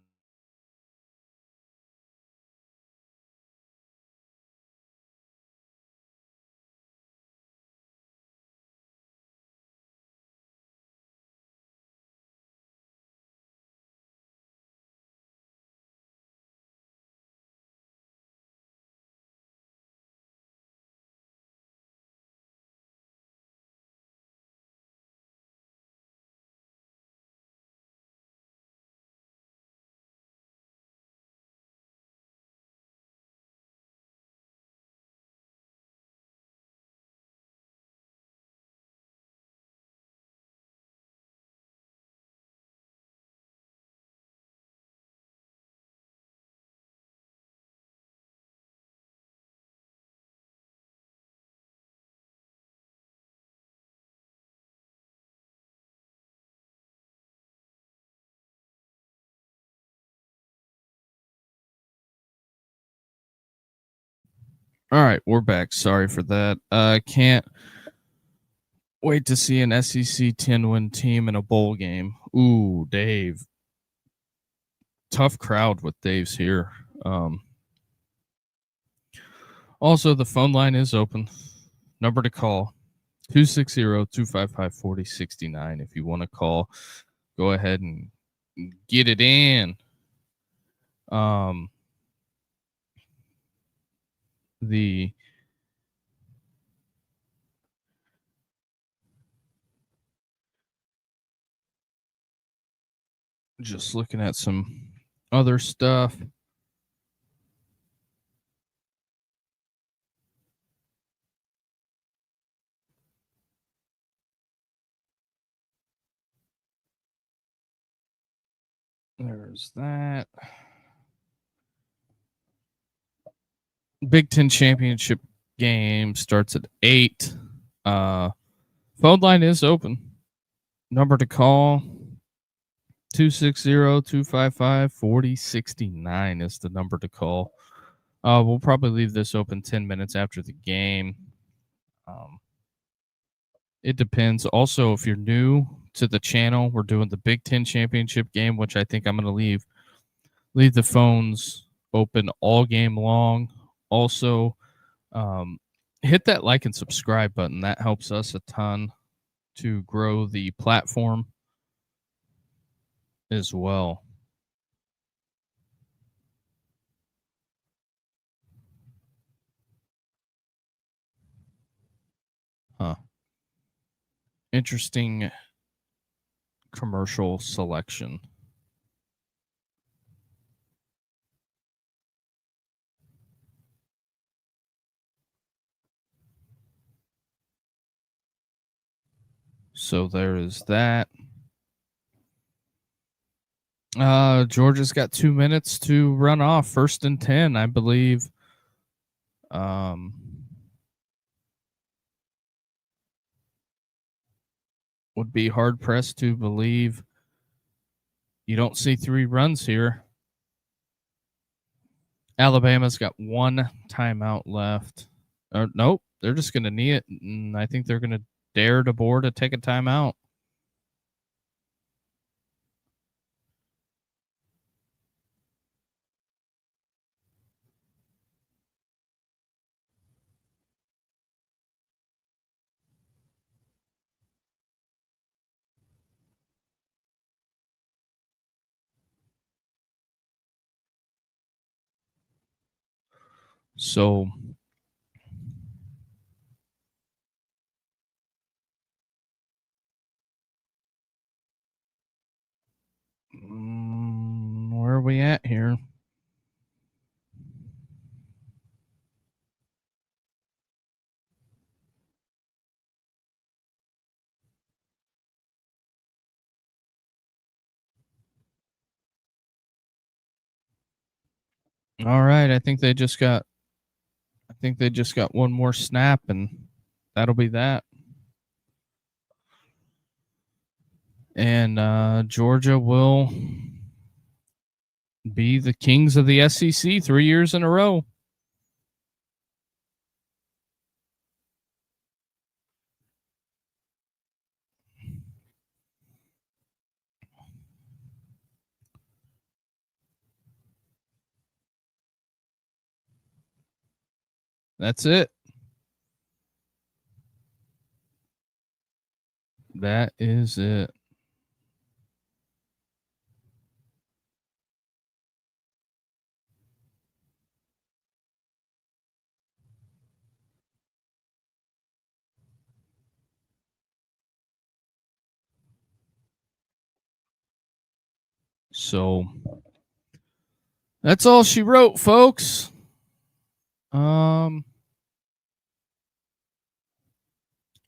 All right, we're back. Sorry for that. Can't wait to see an SEC 10-win team in a bowl game. Ooh, Dave. Tough crowd with Dave's here. Also, the phone line is open. Number to call 260-255-4069. If you want to call, go ahead and get it in. The just looking at some other stuff. There's that. Big Ten Championship game starts at 8. Phone line is open. Number to call 260-255-4069 is the number to call. We'll probably leave this open 10 minutes after the game. It depends. Also, if you're new to the channel, we're doing the Big Ten Championship game, which I think I'm going to leave the phones open all game long. Also, hit that like and subscribe button. That helps us a ton to grow the platform as well. Huh. Interesting commercial selection. So there is that. Georgia's got 2 minutes to run off. 1st and 10, I believe. Would be hard pressed to believe you don't see 3 runs here. Alabama's got 1 timeout left. Nope, they're just going to knee it, and I think they're going to dare DeBoer to take a timeout. So where are we at here? All right, I think they just got one more snap and that'll be that. And Georgia will be the kings of the SEC 3 years in a row. That's it. That is it. So that's all she wrote, folks.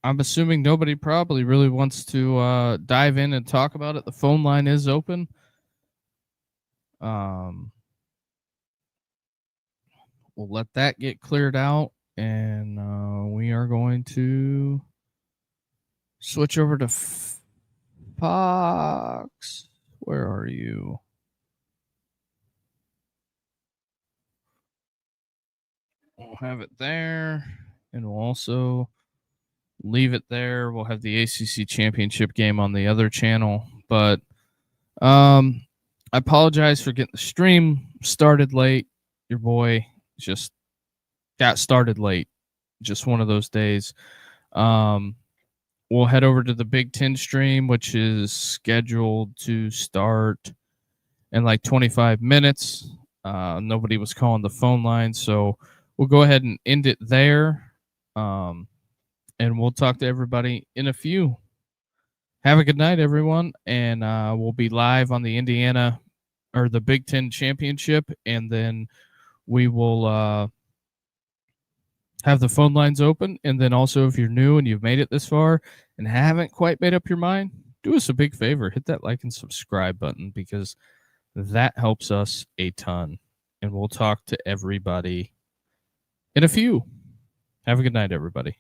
I'm assuming nobody probably really wants to dive in and talk about it. The phone line is open. We'll let that get cleared out, and we are going to switch over to Fox. Where are you? We'll have it there, and we'll also leave it there. We'll have the ACC championship game on the other channel, but I apologize for getting the stream started late. Your boy just got started late. Just one of those days. We'll head over to the Big Ten stream, which is scheduled to start in like 25 minutes. Nobody was calling the phone line, so we'll go ahead and end it there. And we'll talk to everybody in a few. Have a good night, everyone. And we'll be live on the Indiana or the Big Ten championship. And then we will have the phone lines open. And then also, if you're new and you've made it this far and haven't quite made up your mind, do us a big favor. Hit that like and subscribe button because that helps us a ton. And we'll talk to everybody in a few. Have a good night, everybody.